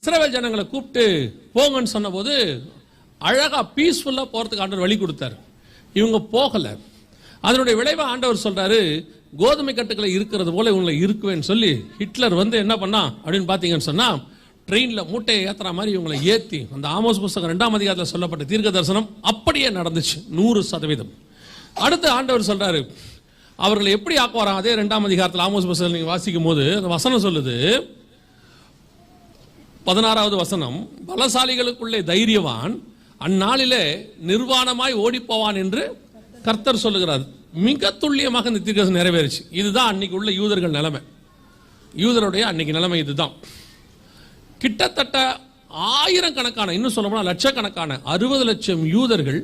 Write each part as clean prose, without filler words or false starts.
இஸ்ரவேல் ஜனங்களை கூப்பிட்டு போங்கன்னு சொன்னபோது அழகா பீஸ்ஃபுல்லா போறதுக்கு ஆண்டவர் வழி கொடுத்தாரு. இவங்க போகல. அதனுடைய விளைவா ஆண்டவர் சொல்றாரு, கோதுமை கட்டுக்களை இருக்கிறது போல இவங்களை இருக்குவேன்னு சொல்லி ஹிட்லர் வந்து என்ன பண்ணா அப்படின்னு பாத்தீங்கன்னு சொன்னா, ட்ரெயின்ல மூட்டையை ஏத்துற மாதிரி இவங்களை ஏத்தி அந்த ஆமோஸ் புஸ்தகம் 2ஆம் அதிகாரத்தில் சொல்லப்பட்ட தீர்க்க தரிசனம் அப்படியே நடந்துச்சு 100%. அடுத்து ஆண்டவர் சொல்றாரு, அவர்களை எப்படி ஆக்குவாராம். அதே 2ஆம் அதிகாரத்தில் ஆமோஸ் புஸ்தகம் நீங்க வாசிக்கும் போது அந்த வசனம் சொல்லுது, 16வது வசனம், பலசாலிகளுக்குள்ளே தைரியவான் அந்நாளிலே நிர்வாணமாய் ஓடிப்போவான் என்று கர்த்தர் சொல்லுகிறார். மிக துல்லியமாக இந்த தீர்க்கதரிசனம் நிறைவேறுச்சு. இதுதான் அன்னைக்கு உள்ள யூதர்கள் நிலைமை. யூதருடைய அன்னைக்கு நிலைமை இதுதான். கிட்டத்தட்ட ஆயிரக்கணக்கான, இன்னும் சொல்ல போனால் லட்சக்கணக்கான 60 லட்சம் யூதர்கள்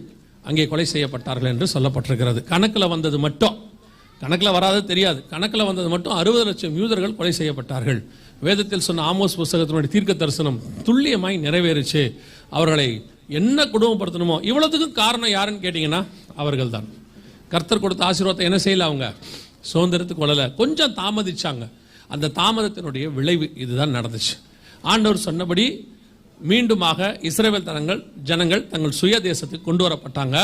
அங்கே கொலை செய்யப்பட்டார்கள் என்று சொல்லப்பட்டிருக்கிறது. கணக்கில் வந்தது மட்டும், கணக்கில் வராது தெரியாது, கணக்கில் வந்தது மட்டும் 60 லட்சம் யூதர்கள் கொலை செய்யப்பட்டார்கள். வேதத்தில் சொன்ன ஆமோஸ் புஸ்தகத்தினுடைய தீர்க்க தரிசனம் துல்லியமாய் நிறைவேறுச்சு. அவர்களை என்ன குடும்பப்படுத்தணுமோ இவ்வளவுக்கும் காரணம் யாருன்னு கேட்டீங்கன்னா அவர்கள் தான். கர்த்தர் கொடுத்த ஆசீர்வாதத்தை என்ன செய்யல, அவங்க சுதந்திரத்துக்கு கொள்ளல, கொஞ்சம் தாமதிச்சாங்க. அந்த தாமதத்தினுடைய விளைவு இதுதான் நடந்துச்சு. ஆண்டவர் சொன்னபடி மீண்டுமாக இஸ்ரவேல் ஜனங்கள் தங்கள் சுய தேசத்துக்கு கொண்டு வரப்பட்டாங்க.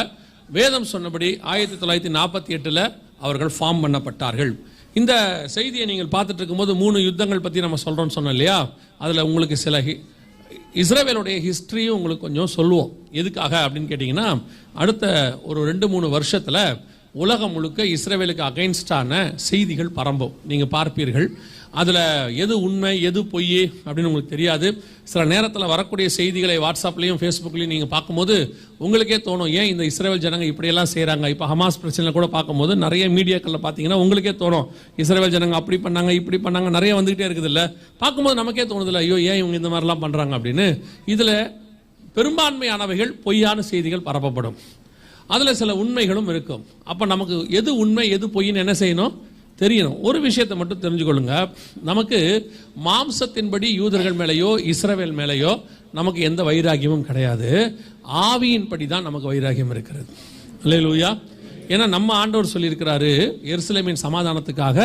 வேதம் சொன்னபடி 1948 அவர்கள் ஃபார்ம் பண்ணப்பட்டார்கள். இந்த செய்தியை நீங்கள் பார்த்துட்டு இருக்கும்போது 3 யுத்தங்கள் பற்றி நம்ம சொல்கிறோம்னு சொன்னோம் இல்லையா, அதில் உங்களுக்கு சில இஸ்ரவேலுடைய ஹிஸ்ட்ரியும் உங்களுக்கு கொஞ்சம் சொல்லுவோம். எதுக்காக அப்படின்னு கேட்டிங்கன்னா, அடுத்த ஒரு 2-3 வருஷத்தில் உலகம் முழுக்க இஸ்ரவேலுக்கு அகைன்ஸ்டான செய்திகள் பரம்பும். நீங்கள் பார்ப்பீர்கள். அதில் எது உண்மை எது பொய் அப்படின்னு உங்களுக்கு தெரியாது. சில நேரத்தில் வரக்கூடிய செய்திகளை வாட்ஸ்அப்லேயும் ஃபேஸ்புக்லேயும் நீங்கள் பார்க்கும்போது உங்களுக்கே தோணும், ஏன் இந்த இஸ்ரவேல் ஜனங்க இப்படியெல்லாம் செய்கிறாங்க. இப்போ ஹமாஸ் பிரச்சனை கூட பார்க்கும்போது நிறைய மீடியாக்களில் பார்த்தீங்கன்னா உங்களுக்கே தோணும், இஸ்ரவேல் ஜனங்க அப்படி பண்ணாங்க இப்படி பண்ணாங்க, நிறைய வந்துகிட்டே இருக்குது இல்லை. பார்க்கும்போது நமக்கே தோணுதில்ல, ஐயோ ஏன் இவங்க இந்த மாதிரிலாம் பண்ணுறாங்க அப்படின்னு. இதில் பெரும்பான்மையானவைகள் பொய்யான செய்திகள் பரப்பப்படும். அதில் சில உண்மைகளும் இருக்கும். அப்போ நமக்கு எது உண்மை எது பொய்ன்னு என்ன செய்யணும், தெரியணும். ஒரு விஷயத்தை மட்டும் தெரிஞ்சுக்கொள்ளுங்க, நமக்கு மாம்சத்தின்படி யூதர்கள் மேலேயோ இஸ்ரவேல் மேலேயோ நமக்கு எந்த வைராகியமும் கிடையாது. ஆவியின்படி தான் நமக்கு வைராகியம் இருக்கிறது. அல்லேலூயா. ஏன்னா நம்ம ஆண்டவர் சொல்லியிருக்கிறாரு, எருசலேமின் சமாதானத்துக்காக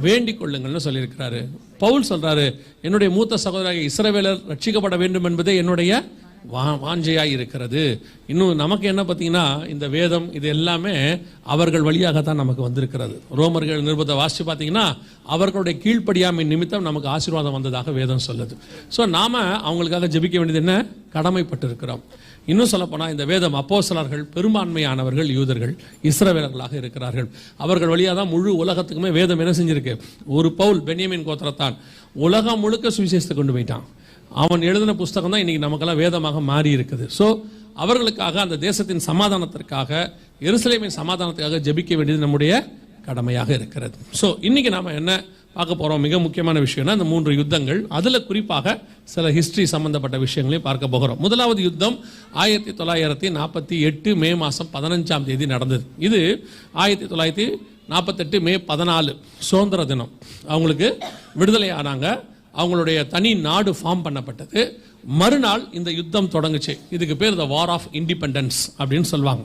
வேண்டிக் கொள்ளுங்கள்னு சொல்லியிருக்கிறாரு. பவுல் சொல்றாரு, என்னுடைய மூத்த சகோதரராகிய இஸ்ரவேலர் ரட்சிக்கப்பட வேண்டும் என்பதே என்னுடைய வாஞ்சையாய் இருக்கிறது. இன்னும் நமக்கு என்ன பார்த்தீங்கன்னா, இந்த வேதம் இது எல்லாமே அவர்கள் வழியாகத்தான் நமக்கு வந்திருக்கிறது. ரோமர்கள் நிருபத்தை வாசிச்சு பார்த்தீங்கன்னா, அவர்களுடைய கீழ்ப்படியாமை நிமித்தம் நமக்கு ஆசீர்வாதம் வந்ததாக வேதம் சொல்லுது. ஸோ நாம அவங்களுக்காக ஜெபிக்க வேண்டியது என்ன, கடமைப்பட்டு இருக்கிறோம். இன்னும் சொல்லப்போனால் இந்த வேதம் அப்போஸ்தலர்கள் பெரும்பான்மையானவர்கள் யூதர்கள் இஸ்ரவேலர்களாக இருக்கிறார்கள். அவர்கள் வழியாக தான் முழு உலகத்துக்குமே வேதம் என்ன செஞ்சிருக்கு. ஒரு பவுல் பென்யமீன் கோத்திரத்தான் உலகம் முழுக்க சுவிசேஷத்தை கொண்டு போயிட்டான். அவன் எழுதின புஸ்தகம் தான் இன்னைக்கு நமக்கெல்லாம் வேதமாக மாறி இருக்குது. ஸோ அவர்களுக்காக, அந்த தேசத்தின் சமாதானத்திற்காக, எருசலேமின் சமாதானத்துக்காக ஜெபிக்க வேண்டியது நம்முடைய கடமையாக இருக்கிறது. ஸோ இன்னைக்கு நாம என்ன பார்க்க போறோம், மிக முக்கியமான விஷயம்னா இந்த 3 யுத்தங்கள். அதுல குறிப்பாக சில ஹிஸ்டரி சம்பந்தப்பட்ட விஷயங்களையும் பார்க்க போகிறோம். முதலாவது யுத்தம் 1948 மே மாதம் 15ஆம் தேதி நடந்தது. இது 1948 மே 14 சுதந்திர தினம். அவங்களுக்கு விடுதலை ஆனாங்க. அவங்களுடைய தனி நாடு ஃபார்ம் பண்ணப்பட்டது. மறுநாள் இந்த யுத்தம் தொடங்குச்சு. இதுக்கு பேர் த வார் ஆஃப் இண்டிபெண்டன்ஸ் அப்படின்னு சொல்லுவாங்க.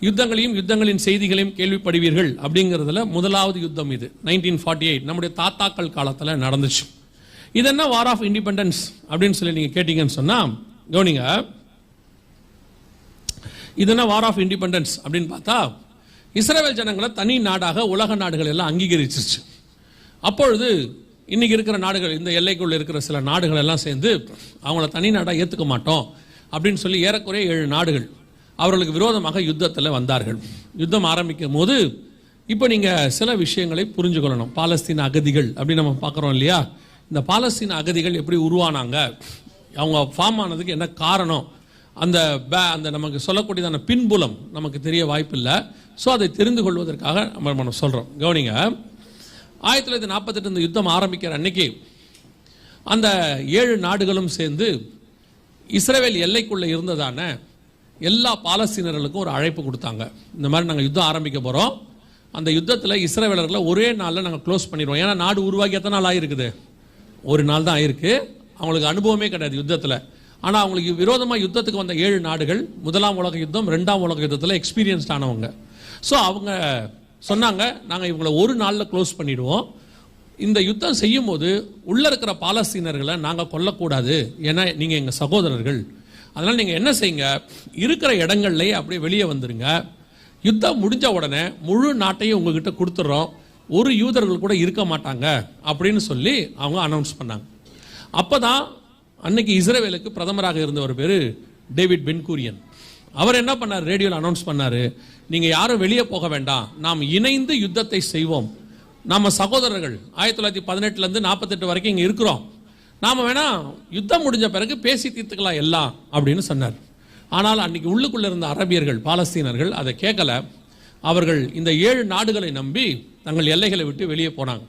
யுத்தங்களையும் யுத்தங்களின் செய்திகளையும் கேள்விப்படுவீர்கள் அப்படிங்கிறதுல முதலாவது யுத்தம் இது 1948 நம்முடைய தாத்தாக்கள் காலத்தில் நடந்துச்சு. இது என்ன வார் ஆஃப் இண்டிபெண்டன்ஸ் அப்படின்னு சொல்லி நீங்க கேட்டீங்கன்னு சொன்னா, கவனிங்க, இது என்ன வார் ஆஃப் இண்டிபெண்டன்ஸ் அப்படின்னு பார்த்தா, இஸ்ரவேல் ஜனங்களை தனி நாடாக உலக நாடுகள் எல்லாம் அங்கீகரிச்சிருச்சு. அப்பொழுது இன்னைக்கு இருக்கிற நாடுகள், இந்த எல்லைக்குள்ள இருக்கிற சில நாடுகள் எல்லாம் சேர்ந்து அவங்கள தனி நாடாக ஏற்றுக்க மாட்டோம் அப்படின்னு சொல்லி ஏறக்குறைய 7 நாடுகள் அவர்களுக்கு விரோதமாக யுத்தத்தில் வந்தார்கள். யுத்தம் ஆரம்பிக்கும் போது இப்போ நீங்கள் சில விஷயங்களை புரிஞ்சு கொள்ளணும். பாலஸ்தீன அகதிகள் அப்படின்னு நம்ம பார்க்குறோம் இல்லையா. இந்த பாலஸ்தீன அகதிகள் எப்படி உருவானாங்க, அவங்க ஃபார்ம் ஆனதுக்கு என்ன காரணம், அந்த நமக்கு சொல்லக்கூடியதான பின்புலம் நமக்கு தெரிய வாய்ப்பில்லை. ஸோ அதை தெரிந்து கொள்வதற்காக நம்ம சொல்கிறோம். கவனிங்க, 1948 இந்த யுத்தம் ஆரம்பிக்கிற அன்னைக்கு அந்த 7 நாடுகளும் சேர்ந்து இஸ்ரவேல் எல்லைக்குள்ள இருந்ததான எல்லா பாலஸ்தீனர்களுக்கும் ஒரு அழைப்பு கொடுத்தாங்க. இந்த மாதிரி நாங்கள் யுத்தம் ஆரம்பிக்க போகிறோம், அந்த யுத்தத்தில் இஸ்ரவேலர்களை ஒரே நாளில் நாங்கள் க்ளோஸ் பண்ணிடுவோம். ஏன்னா நாடு உருவாக்கி எத்தனை நாள் ஆகிருக்குது, ஒரு நாள் தான் ஆயிருக்கு. அவங்களுக்கு அனுபவமே கிடையாது யுத்தத்தில். ஆனால் அவங்களுக்கு விரோதமாக யுத்தத்துக்கு வந்த 7 நாடுகள் 1ஆம் உலக யுத்தம் 2ஆம் உலக யுத்தத்தில் எக்ஸ்பீரியன்ஸ்ட் ஆனவங்க. ஸோ அவங்க சொன்னாங்க, நாங்கள் இவங்களை ஒரு நாளில் க்ளோஸ் பண்ணிடுவோம், இந்த யுத்தம் செய்யும் போது உள்ள இருக்கிற பாலஸ்தீனர்களை நாங்கள் கொல்லக்கூடாது, ஏன்னா நீங்க எங்க சகோதரர்கள். அதனால நீங்க என்ன செய்யுங்க, இருக்கிற இடங்கள்லயே அப்படியே வெளியே வந்துருங்க. யுத்தம் முடிஞ்ச உடனே முழு நாட்டையும் உங்ககிட்ட கொடுத்துட்றோம், ஒரு யூதர்கள் கூட இருக்க மாட்டாங்க அப்படின்னு சொல்லி அவங்க அனௌன்ஸ் பண்ணாங்க. அப்பதான் அன்னைக்கு இஸ்ரேலுக்கு பிரதமராக இருந்த ஒரு பேரு டேவிட் பென்கூரியன். அவர் என்ன பண்ணார், ரேடியோவில் அனௌன்ஸ் பண்ணாரு, நீங்க யாரும் வெளியே போக வேண்டாம், நாம் இணைந்து யுத்தத்தை செய்வோம். நாம சகோதரர்கள் 1918 இருந்து 48 வரைக்கும் இங்க இருக்கிறோம், நாம வேணா யுத்தம் முடிஞ்ச பிறகு பேசி தீர்த்துக்கலாம் எல்லாம் அப்படின்னு சொன்னார். ஆனால் அன்னைக்கு உள்ளுக்குள்ள இருந்த அரபியர்கள், பாலஸ்தீனர்கள் அதை கேட்கல. அவர்கள் இந்த 7 நாடுகளை நம்பி தங்கள் எல்லைகளை விட்டு வெளியே போனாங்க.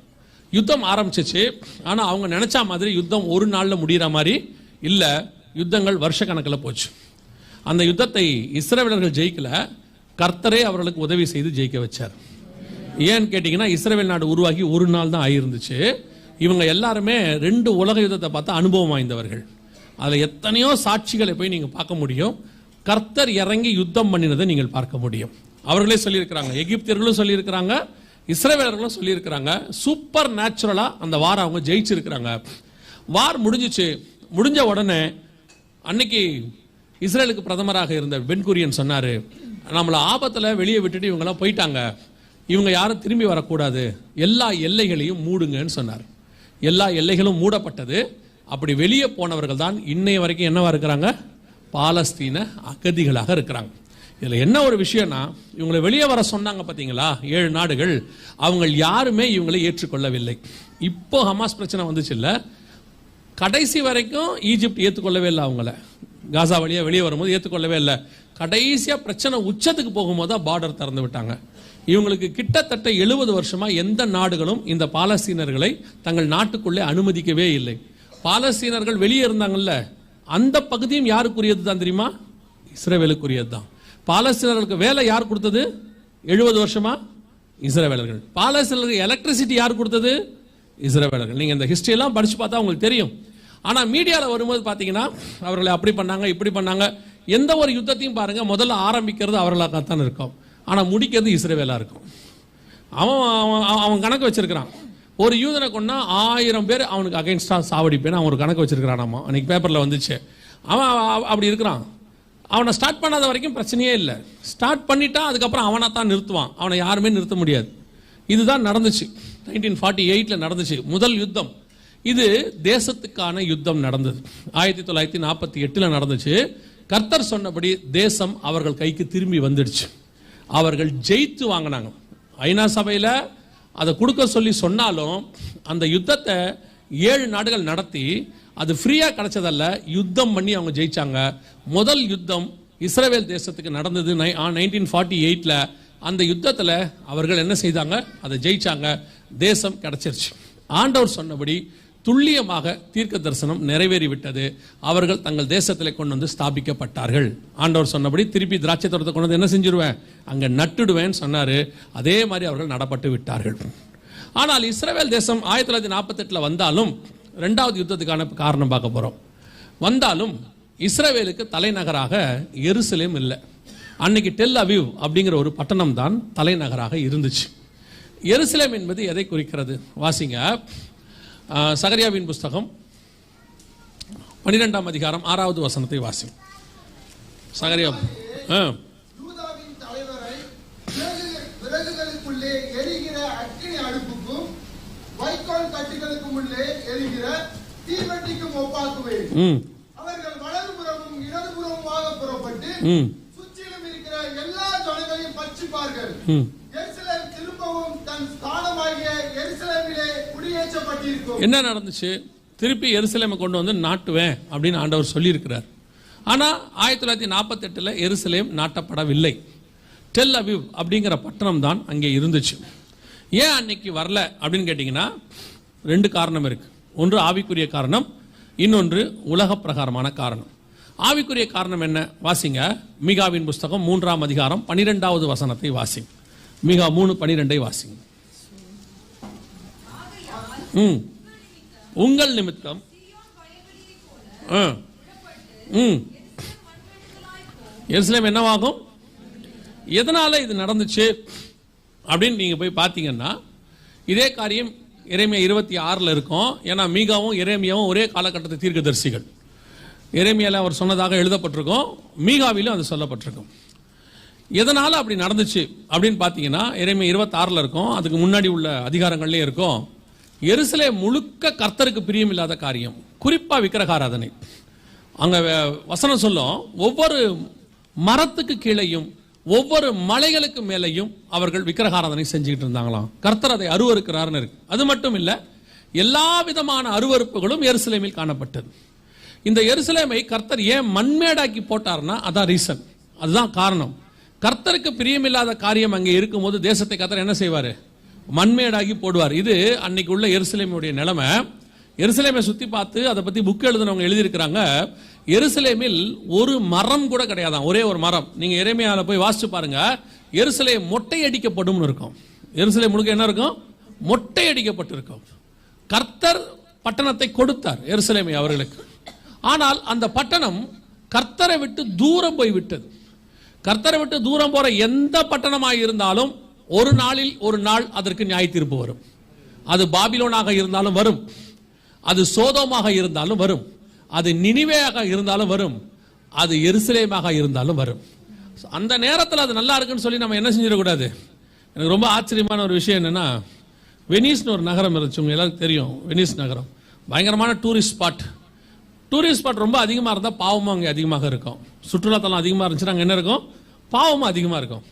யுத்தம் ஆரம்பிச்சிச்சு. ஆனா அவங்க நினைச்ச மாதிரி யுத்தம் ஒரு நாள்ல முடிகிற மாதிரி இல்ல, யுத்தங்கள் வருஷ கணக்கில் போச்சு. அந்த யுத்தத்தை இஸ்ரவேலர்கள் ஜெயிக்கல, கர்த்தரே அவர்களுக்கு உதவி செய்து ஜெயிக்க வச்சார். ஏன்னு கேட்டீங்கன்னா, இஸ்ரவேல் நாடு உருவாகி ஒரு நாள் தான் ஆயிருந்துச்சு. இவங்க எல்லாருமே 2 உலக யுத்தத்தை பார்த்து அனுபவம் வாய்ந்தவர்கள். அதில் எத்தனையோ சாட்சிகளை போய் நீங்கள் பார்க்க முடியும். கர்த்தர் இறங்கி யுத்தம் பண்ணினதை நீங்கள் பார்க்க முடியும். அவர்களே சொல்லியிருக்கிறாங்க, எகிப்தியர்களும் சொல்லியிருக்கிறாங்க, இஸ்ரவேலர்களும் சொல்லியிருக்கிறாங்க. சூப்பர் நேச்சுரலா அந்த வாரம் அவங்க ஜெயிச்சிருக்கிறாங்க. வார் முடிஞ்சிச்சு. முடிஞ்ச உடனே அன்னைக்கு இஸ்ரேலுக்கு பிரதமராக இருந்த பென்கூரியன் சொன்னாரு, நம்மளை ஆபத்தில் வெளியே விட்டுட்டு இவங்கெல்லாம் போயிட்டாங்க, இவங்க யாரும் திரும்பி வரக்கூடாது, எல்லா எல்லைகளையும் மூடுங்கன்னு சொன்னார். எல்லா எல்லைகளும் மூடப்பட்டது. அப்படி வெளியே போனவர்கள் தான் இன்னைய வரைக்கும் என்னவா இருக்கிறாங்க, பாலஸ்தீன அகதிகளாக இருக்கிறாங்க. இதுல என்ன ஒரு விஷயம்னா, இவங்களை வெளியே வர சொன்னாங்க பாத்தீங்களா 7 நாடுகள், அவங்க யாருமே இவங்களை ஏற்றுக்கொள்ளவில்லை. இப்போ ஹமாஸ் பிரச்சனை வந்துச்சு இல்ல, கடைசி வரைக்கும் ஈஜிப்ட் ஏற்றுக்கொள்ளவே இல்லை. அவங்கள காசா வழியா வெளியே வரும்போது ஏற்றுக்கொள்ளவே இல்லை. கடைசியா பிரச்சனை உச்சத்துக்கு போகும்போது தான் பார்டர் திறந்து விட்டாங்க. இவங்களுக்கு கிட்டத்தட்ட 70 வருஷமா எந்த நாடுகளும் இந்த பாலஸ்தீனர்களை தங்கள் நாட்டுக்குள்ளே அனுமதிக்கவே இல்லை. பாலஸ்தீனர்கள் வெளியே இருந்தாங்கல்ல, அந்த பகுதியும் யாருக்குரியது தான் தெரியுமா, இஸ்ரவேலுக்குரியது தான். பாலஸ்தீனர்களுக்கு வேலை யார் கொடுத்தது 70 வருஷமா, இஸ்ரவேலர்கள். பாலஸ்தீனர்களுக்கு எலக்ட்ரிசிட்டி யார் கொடுத்தது, இஸ்ரவேலர்கள். நீங்க இந்த ஹிஸ்டரி எல்லாம் படிச்சு பார்த்தா உங்களுக்கு தெரியும். ஆனா மீடியாவில் வரும்போது பாத்தீங்கன்னா அவர்களை அப்படி பண்ணாங்க இப்படி பண்ணாங்க. எந்த ஒரு யுத்தத்தையும் பாருங்க, முதல்ல ஆரம்பிக்கிறது அவர்களாகத்தான் இருக்கும், ஆனா முடிக்கிறது இஸ்ரவேலா இருக்கும். அவன் கணக்கு வச்சிருக்கிறான், ஒரு யூதனை கொன்னா 1000 பேர் அவனுக்கு அகைன்ஸ்டா சாவடிப்பேன்னு அவன் ஒரு கணக்கு வச்சிருக்கிறான். அன்னைக்கு பேப்பர்ல வந்துச்சு. அவன் அப்படி இருக்கிறான். அவனை ஸ்டார்ட் பண்ணாத வரைக்கும் பிரச்சனையே இல்லை. ஸ்டார்ட் பண்ணிட்டா அதுக்கப்புறம் அவனை தான் நிறுத்துவான், அவனை யாருமே நிறுத்த முடியாது. இதுதான் நடந்துச்சு 1948ல நடந்துச்சு முதல் யுத்தம். இது தேசத்துக்கான யுத்தம் நடந்தது. 1948ல நடந்துச்சு. கர்த்தர் சொன்னபடி தேசம் அவர்கள் கைக்கு திரும்பி வந்துடுச்சு. அவர்கள் ஜெயித்து வாங்கினாங்க. ஐநா சபையில் அதை கொடுக்க சொல்லி சொன்னாலும் அந்த யுத்தத்தை 7 நாடுகள் நடத்தி அது ஃப்ரீயா கிடைச்சதல்ல, யுத்தம் பண்ணி அவங்க ஜெயிச்சாங்க. முதல் யுத்தம் இஸ்ரவேல் தேசத்துக்கு நடந்தது 1948ல. அந்த யுத்தத்தில் அவர்கள் என்ன செய்தாங்க, அதை ஜெயிச்சாங்க, தேசம் கிடைச்சிருச்சு. ஆண்டவர் சொன்னபடி துல்லியமாக தீர்க்க தரிசனம் நிறைவேறிவிட்டது. அவர்கள் தங்கள் தேசத்தில் கொண்டு வந்து ஸ்தாபிக்கப்பட்டார்கள். ஆண்டவர் சொன்னபடி திருப்பி திராட்சை தோட்டத்தை கொண்டு வந்து என்ன செஞ்சிருவேன், அங்க நட்டுடுவேன்னு சொன்னாரு. அதே மாதிரி அவர்கள் நடப்பட்டு விட்டார்கள். ஆனால் இஸ்ரவேல் தேசம் 1948ல வந்தாலும், 2வது யுத்தத்துக்கான காரணம் பார்க்க போறோம். வந்தாலும் இஸ்ரவேலுக்கு தலைநகராக எருசலேம் இல்லை. அன்னைக்கு டெல் அவிவ் அப்படிங்கிற ஒரு பட்டணம் தான் தலைநகராக இருந்துச்சு. எருசலேம் என்பது எதை குறிக்கிறது வாசிங்க. சகரியாவின் புஸ்தகம் 12ஆம் அதிகாரம் 6வது வசனத்தை வாசிங்க. சகரியா யூதாவின் தலைவரை விறகுகளுக்குள்ளே எரிகிற அக்கினி அடுப்புக்கும் வைக்கோல் கட்டுகளுக்கும் உள்ளே எரிகிற தீவெட்டிக்கும் ஒப்பாக்குவேன். அவர்கள் வலதுபுறமும் இடதுபுறமுமாக புறப்பட்டு சுற்றிலும் இருக்கிற எல்லா ஜனங்களையும் பட்சிப்பார்கள். எருசலேம் திரும்பவும் தன் ஸ்தானமாகிய எருசலேமிலே குடியேற்றப்பட்டிருக்கும். என்ன நடந்துச்சு, திருப்பி எருசலேமை கொண்டு வந்து நாட்டுவேன் அப்படின்னு ஆண்டவர் சொல்லியிருக்கிறார். ஆனா 1948ல எருசலேம் நாட்டப்படவில்லை. டெல் அவிவ் அப்படிங்கிற பட்டணம் தான் அங்கே இருந்துச்சு. ஏன் அன்னைக்கு வரல அப்படின்னு கேட்டீங்கன்னா 2 காரணம் இருக்கு. ஒன்று ஆவிக்குரிய காரணம், இன்னொன்று உலக பிரகாரமான காரணம். ஆவிக்குரிய காரணம் என்ன வாசிங்க. மீகாவின் புஸ்தகம் 3ஆம் அதிகாரம் 12வது வசனத்தை வாசிங்க. மீகா 3:12 வாசிங்க. உங்கள் நிமித்தம் எருசலேம் என்னவாகும். எதனால இது நடந்துச்சு அப்படின்னு நீங்க போய் பார்த்தீங்கன்னா, இதே காரியம் எரேமியா 26 இருக்கும். ஏன்னா மீகாவும் எரேமியாவும் ஒரே காலகட்டத்தை தீர்க்கதரிசிகள். எரேமியால அவர் சொன்னதாக எழுதப்பட்டிருக்கும், மீகாவிலும் அது சொல்லப்பட்டிருக்கும். எதனால அப்படி நடந்துச்சு அப்படின்னு பார்த்தீங்கன்னா எரேமியா 26 இருக்கும், அதுக்கு முன்னாடி உள்ள அதிகாரங்கள்லேயே இருக்கும். எருசலேம் முழுக்க கர்த்தருக்கு பிரியம் இல்லாத காரியம், குறிப்பா விக்கிரகாராதனை. அங்க வசனம் சொல்லும், ஒவ்வொரு மரத்துக்கு கீழையும் ஒவ்வொரு மலைகளுக்கு மேலையும் அவர்கள் விக்கிரகாராதனை செஞ்சுக்கிட்டு இருந்தாங்களாம். கர்த்தர் அதை அருவருக்கிறார்னு இருக்கு. அது மட்டும் இல்ல, எல்லா விதமான அருவருப்புகளும் எருசலேமில் காணப்பட்டது. இந்த எருசலேமை கர்த்தர் ஏன் மண்மேடாக்கி போட்டார்னா அதான் ரீசன், அதுதான் காரணம். கர்த்தருக்கு பிரியமில்லாத காரியம் அங்கே இருக்கும்போது தேசத்தை கர்த்தர் என்ன செய்வாரு? மண்மேடாகி போடுவார். இது அன்னைக்கு உள்ள எருசலேமுடைய நிலைமை. எருசலேமை சுத்தி பார்த்து அதை பத்தி புக் எழுதினவங்க எழுதியிருக்கிறாங்க, எருசலேமில் ஒரு மரம் கூட கிடையாதான், ஒரே ஒரு மரம். நீங்க எரேமியால போய் வாசிச்சு பாருங்க, எருசலேம் மொட்டை அடிக்கப்படும் இருக்கும். எருசலேம் முழுக்க என்ன இருக்கும்? மொட்டை அடிக்கப்பட்டிருக்கும். கர்த்தர் பட்டணத்தை கொடுத்தார் எருசலேமை அவர்களுக்கு. ஆனால் அந்த பட்டணம் கர்த்தரை விட்டு தூரம் போய் விட்டது. கர்த்தரை விட்டு தூரம் போற எந்த பட்டணமாக இருந்தாலும் ஒரு நாளில் ஒரு நாள் அதற்கு நியாய தீர்ப்பு வரும். அது பாபிலோனாக இருந்தாலும் வரும், அது சோதோமாக இருந்தாலும் வரும், அது நினிவேயாக இருந்தாலும் வரும், அது எருசலேமாக இருந்தாலும் வரும். அந்த நேரத்தில் அது நல்லா இருக்குன்னு சொல்லி நம்ம என்ன செஞ்சிடக்கூடாது. எனக்கு ரொம்ப ஆச்சரியமான ஒரு விஷயம் என்னன்னா, வெனிஸ்னு ஒரு நகரம் இருந்துச்சு, உங்களுக்கு எல்லாருக்கும் தெரியும். வெனிஸ் நகரம் பயங்கரமான டூரிஸ்ட் ஸ்பாட். டூரிஸ்ட் ஸ்பாட் ரொம்ப அதிகமாக இருந்தால் பாவமும் அங்கே அதிகமாக இருக்கும். சுற்றுலாத்தலம் அதிகமாக இருந்துச்சுன்னா அங்கே என்ன இருக்கும்? பாவமும் அதிகமாக இருக்கும்.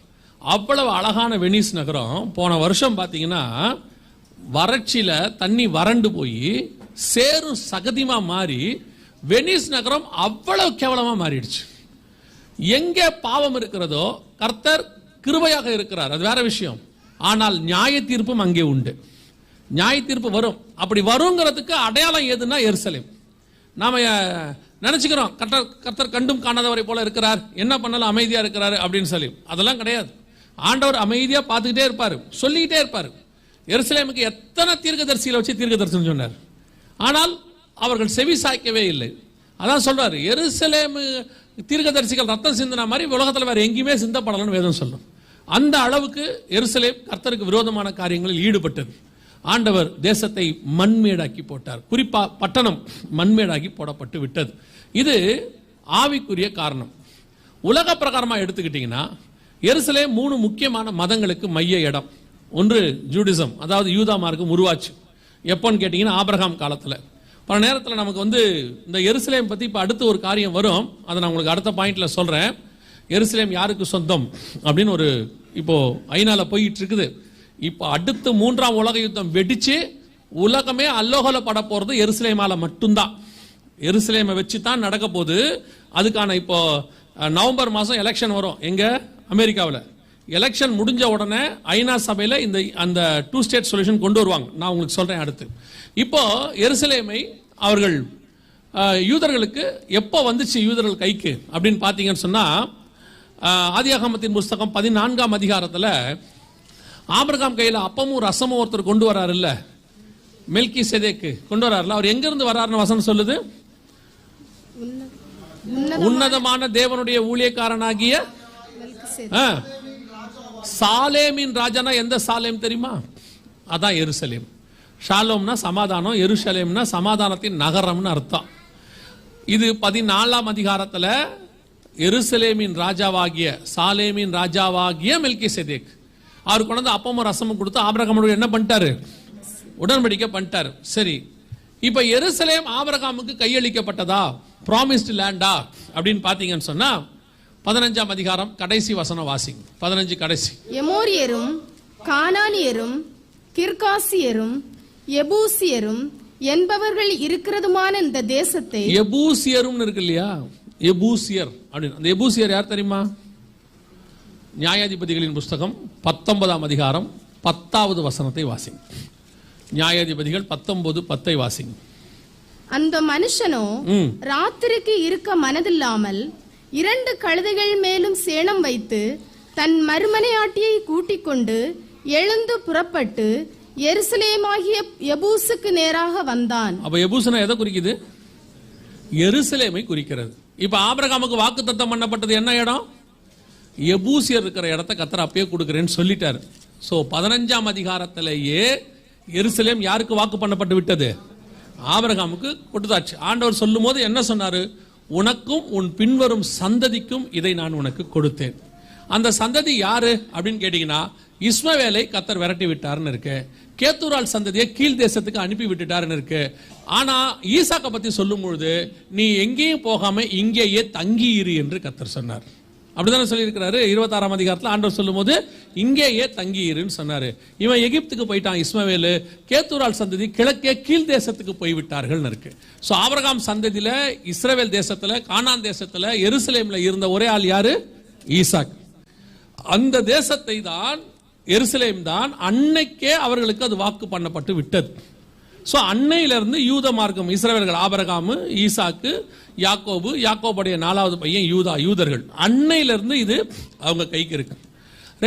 அவ்வளவு அழகான வெனிஸ் நகரம் போன வருஷம் பார்த்தீங்கன்னா வறட்சியில தண்ணி வறண்டு போய் சேரும் சகதிமா மாறி வெனிஸ் நகரம் அவ்வளவு கேவலமா மாறிடுச்சு. எங்கே பாவம் இருக்கிறதோ கர்த்தர் கிருபையாக இருக்கிறார், அது வேற விஷயம். ஆனால் நியாய தீர்ப்பும் அங்கே உண்டு. நியாய தீர்ப்பு வரும். அப்படி வருங்கிறதுக்கு அடையாளம் எதுன்னா எருசலேம். நாம நினைச்சுக்கிறோம் கர்த்தர் கண்டும் காணாதவரை போல இருக்கிறார், என்ன பண்ணாலும் அமைதியா இருக்கிறாரு அப்படின்னு சொல்லி. அதெல்லாம் கிடையாது. ஆண்டவர் அமைதியா பார்த்துக்கிட்டே இருப்பாரு, சொல்லிக்கிட்டே இருப்பாரு. எருசலேமுக்கு எத்தனை தீர்க்கதரிசிகளை வச்சு தீர்க்கதரிசனம் சொன்னார், ஆனால் அவர்கள் செவி சாய்க்கவே இல்லை. அதான் சொல்றாரு, எருசலேம் தீர்க்கதரிசிகள் ரத்தம் சிந்தின மாதிரி உலகத்தில் வேற எங்கேயுமே சிந்தப்படலன்னு வேதம் சொல்லும். அந்த அளவுக்கு எருசலேம் கர்த்தருக்கு விரோதமான காரியங்களில் ஈடுபட்டது. ஆண்டவர் தேசத்தை மண்மேடாக்கி போட்டார். குறிப்பா பட்டணம் மண்மேடாக்கி போடப்பட்டு விட்டது. இது ஆவிக்குரிய காரணம். உலக பிரகாரமா எடுத்துக்கிட்டீங்கன்னா எருசலேம் 3 முக்கியமான மதங்களுக்கு மைய இடம். ஒன்று ஜூடிசம், அதாவது யூதா மார்க்கம் உருவாச்சு. எப்போன்னு கேட்டீங்கன்னா ஆபிரகாம் காலத்தில். பல நேரத்தில் நமக்கு இந்த எருசலேம் பற்றி இப்போ அடுத்து ஒரு காரியம் வரும், அதை நான் உங்களுக்கு அடுத்த பாயிண்ட்ல சொல்றேன். எருசலேம் யாருக்கு சொந்தம் அப்படின்னு ஒரு இப்போ ஐநால போயிட்டு இருக்குது. இப்போ அடுத்து 3ஆம் உலக யுத்தம் வெடிச்சு உலகமே அல்லோகல பட போறது எருசலேமால மட்டும்தான். எருசலேமை வச்சு தான் நடக்க போகுது. அதுக்கான இப்போ நவம்பர் மாதம் எலெக்ஷன் வரும் எங்க அமெரிக்காவில். எலெக்ஷன் முடிஞ்ச உடனே ஐநா சபையில் அந்த 2 ஸ்டேட் சொல்யூஷன் கொண்டு வருவாங்க. நான் உங்களுக்கு சொல்றேன் அடுத்து. இப்போ எருசலேமை அவர்கள் யூதர்களுக்கு எப்போ வந்துச்சு யூதர்கள் கைக்கு அப்படின்னு பார்த்தீங்கன்னு சொன்னா, ஆதியாகமத்தின் புஸ்தகம் 14ஆம் அதிகாரத்தில் ஆபிரகாம் கையில் அப்பமும் ரசமும் ஒருத்தர் கொண்டு வராரு இல்ல, மெல்கி செதேக்கு கொண்டு வராருல. அவர் எங்க இருந்து வராருன்னு வசனம் சொல்லுது? உன்னதமான தேவனுடைய ஊழியக்காரனாகிய சாலேமின் ராஜானா எந்த சாலேம் தெரியுமா? அதான் எருசலேம். ஷாலோம்னா சமாதானம், எருசலேம்னா சமாதானத்தின் நகரம்னு அர்த்தம். இது 14ஆம் அதிகாரத்தில் எருசலேமின் ராஜாவாகிய சாலேமின் ராஜாவாகிய மெல்கி செதேக் அவர் கொண்டு அப்பமும் ரசமும் கொடுத்து ஆபிரகாமோடு என்ன பண்ணிட்டாரு? உடன்படிக்கை பண்ணிட்டாரு. சரி, இப்ப எருசலேம் ஆபிரகாமுக்கு கையளிக்கப்பட்டதா, ப்ராமிஸ்டு லேண்டா அப்படின்னு பாத்தீங்கன்னு சொன்னா 15ஆம் அதிகாரம் கடைசி வசனம் வாசிங்க. 15 கடைசி. எமோரியரும் கானானியரும் கிர்காசியரும் எபூசியரும் என்பவர்கள் இருக்கிறதுமான இந்த தேசத்தை, எபூசியரும் இருக்கு இல்லையா, எபூசியர் அப்படின்னு. அந்த எபூசியர் யார் தெரியுமா? நியாயாதிபதிகளின் புஸ்தகம் 19ஆம் அதிகாரம் 10வது வசனத்தை வாசிங்க. நியாயாதிபதிகள் 19:10 வாசிங்க. அந்த மனுஷனோ ராத்திரிக்கு இருக்க மனதில்லாமல் 2 கழுதைகள் மேலும் சேணம் வைத்து தன் மறுமனையாட்டியை கூட்டிக் கொண்டு எழுந்து புறப்பட்டு எருசலேமாகிய எபூசுக்கு நேராக வந்தான். அப்ப எபூசுனா எதை குறிக்குது? எருசலேமை குறிக்கிறது. இப்ப ஆபிரகாமுக்கு வாக்குத்தத்தம் பண்ணப்பட்டது என்ன இடம்? எபூசியர் இருக்கிற இடத்த கர்த்தர் அப்பயே கொடுக்கிறேன்னு சொல்லிட்டாரு. சோ 15ஆம் அதிகாரத்திலேயே எருசலேம் யாருக்கு வாக்கு பண்ணப்பட்டு விட்டது? ஆபிரகாமுக்கு கொடுத்தாச்சு. ஆண்டவர் சொல்லும் போது என்ன சொன்னாரு? உனக்கும் உன் பின்வரும் சந்ததிக்கும் இதை நான் உனக்கு கொடுத்தேன். அந்த சந்ததி யாரு அப்படின்னு கேட்டீங்கன்னா, இஸ்மவேலை கர்த்தர் விரட்டி விட்டாருன்னு இருக்கு. கேத்தூரால் சந்ததியை கீழ் தேசத்துக்கு அனுப்பி விட்டுட்டாருன்னு இருக்கு. ஆனா ஈசாக்கை பத்தி சொல்லும் பொழுது, நீ எங்கேயும் போகாம இங்கேயே தங்கி இரு என்று கர்த்தர் சொன்னார். அப்படிதானே சொல்லியிருக்கிறாரு. 26ஆம் அதிகாரத்தில் ஆண்டவர் சொல்லும் போது இங்கேயே தங்கி இருன்னு சொன்னாரு. இவன் எகிப்துக்கு போயிட்டான் இஸ்மவேலு, கேத்தூரால் சந்ததி கிழக்கே கீழ் தேசத்துக்கு போய்விட்டார்கள் இருக்கு. ஸோ ஆபிரகாம் சந்ததியில இஸ்ரவேல் தேசத்துல, கானான் தேசத்துல, எருசலேம்ல இருந்த ஒரே ஆள் யாரு? ஈசாக். அந்த தேசத்தை தான், எருசலேம் தான் அன்னைக்கே அவர்களுக்கு அது வாக்கு பண்ணப்பட்டு விட்டது. ஸோ அன்னையிலிருந்து யூத மார்க்கம், இஸ்ரவேலர்கள், ஆபிரகாம், ஈசாக்கு, யாக்கோபு, யாக்கோபுடைய 4வது பையன் யூதர்கள், அன்னையிலிருந்து இது அவங்க கைக்கு இருக்கு.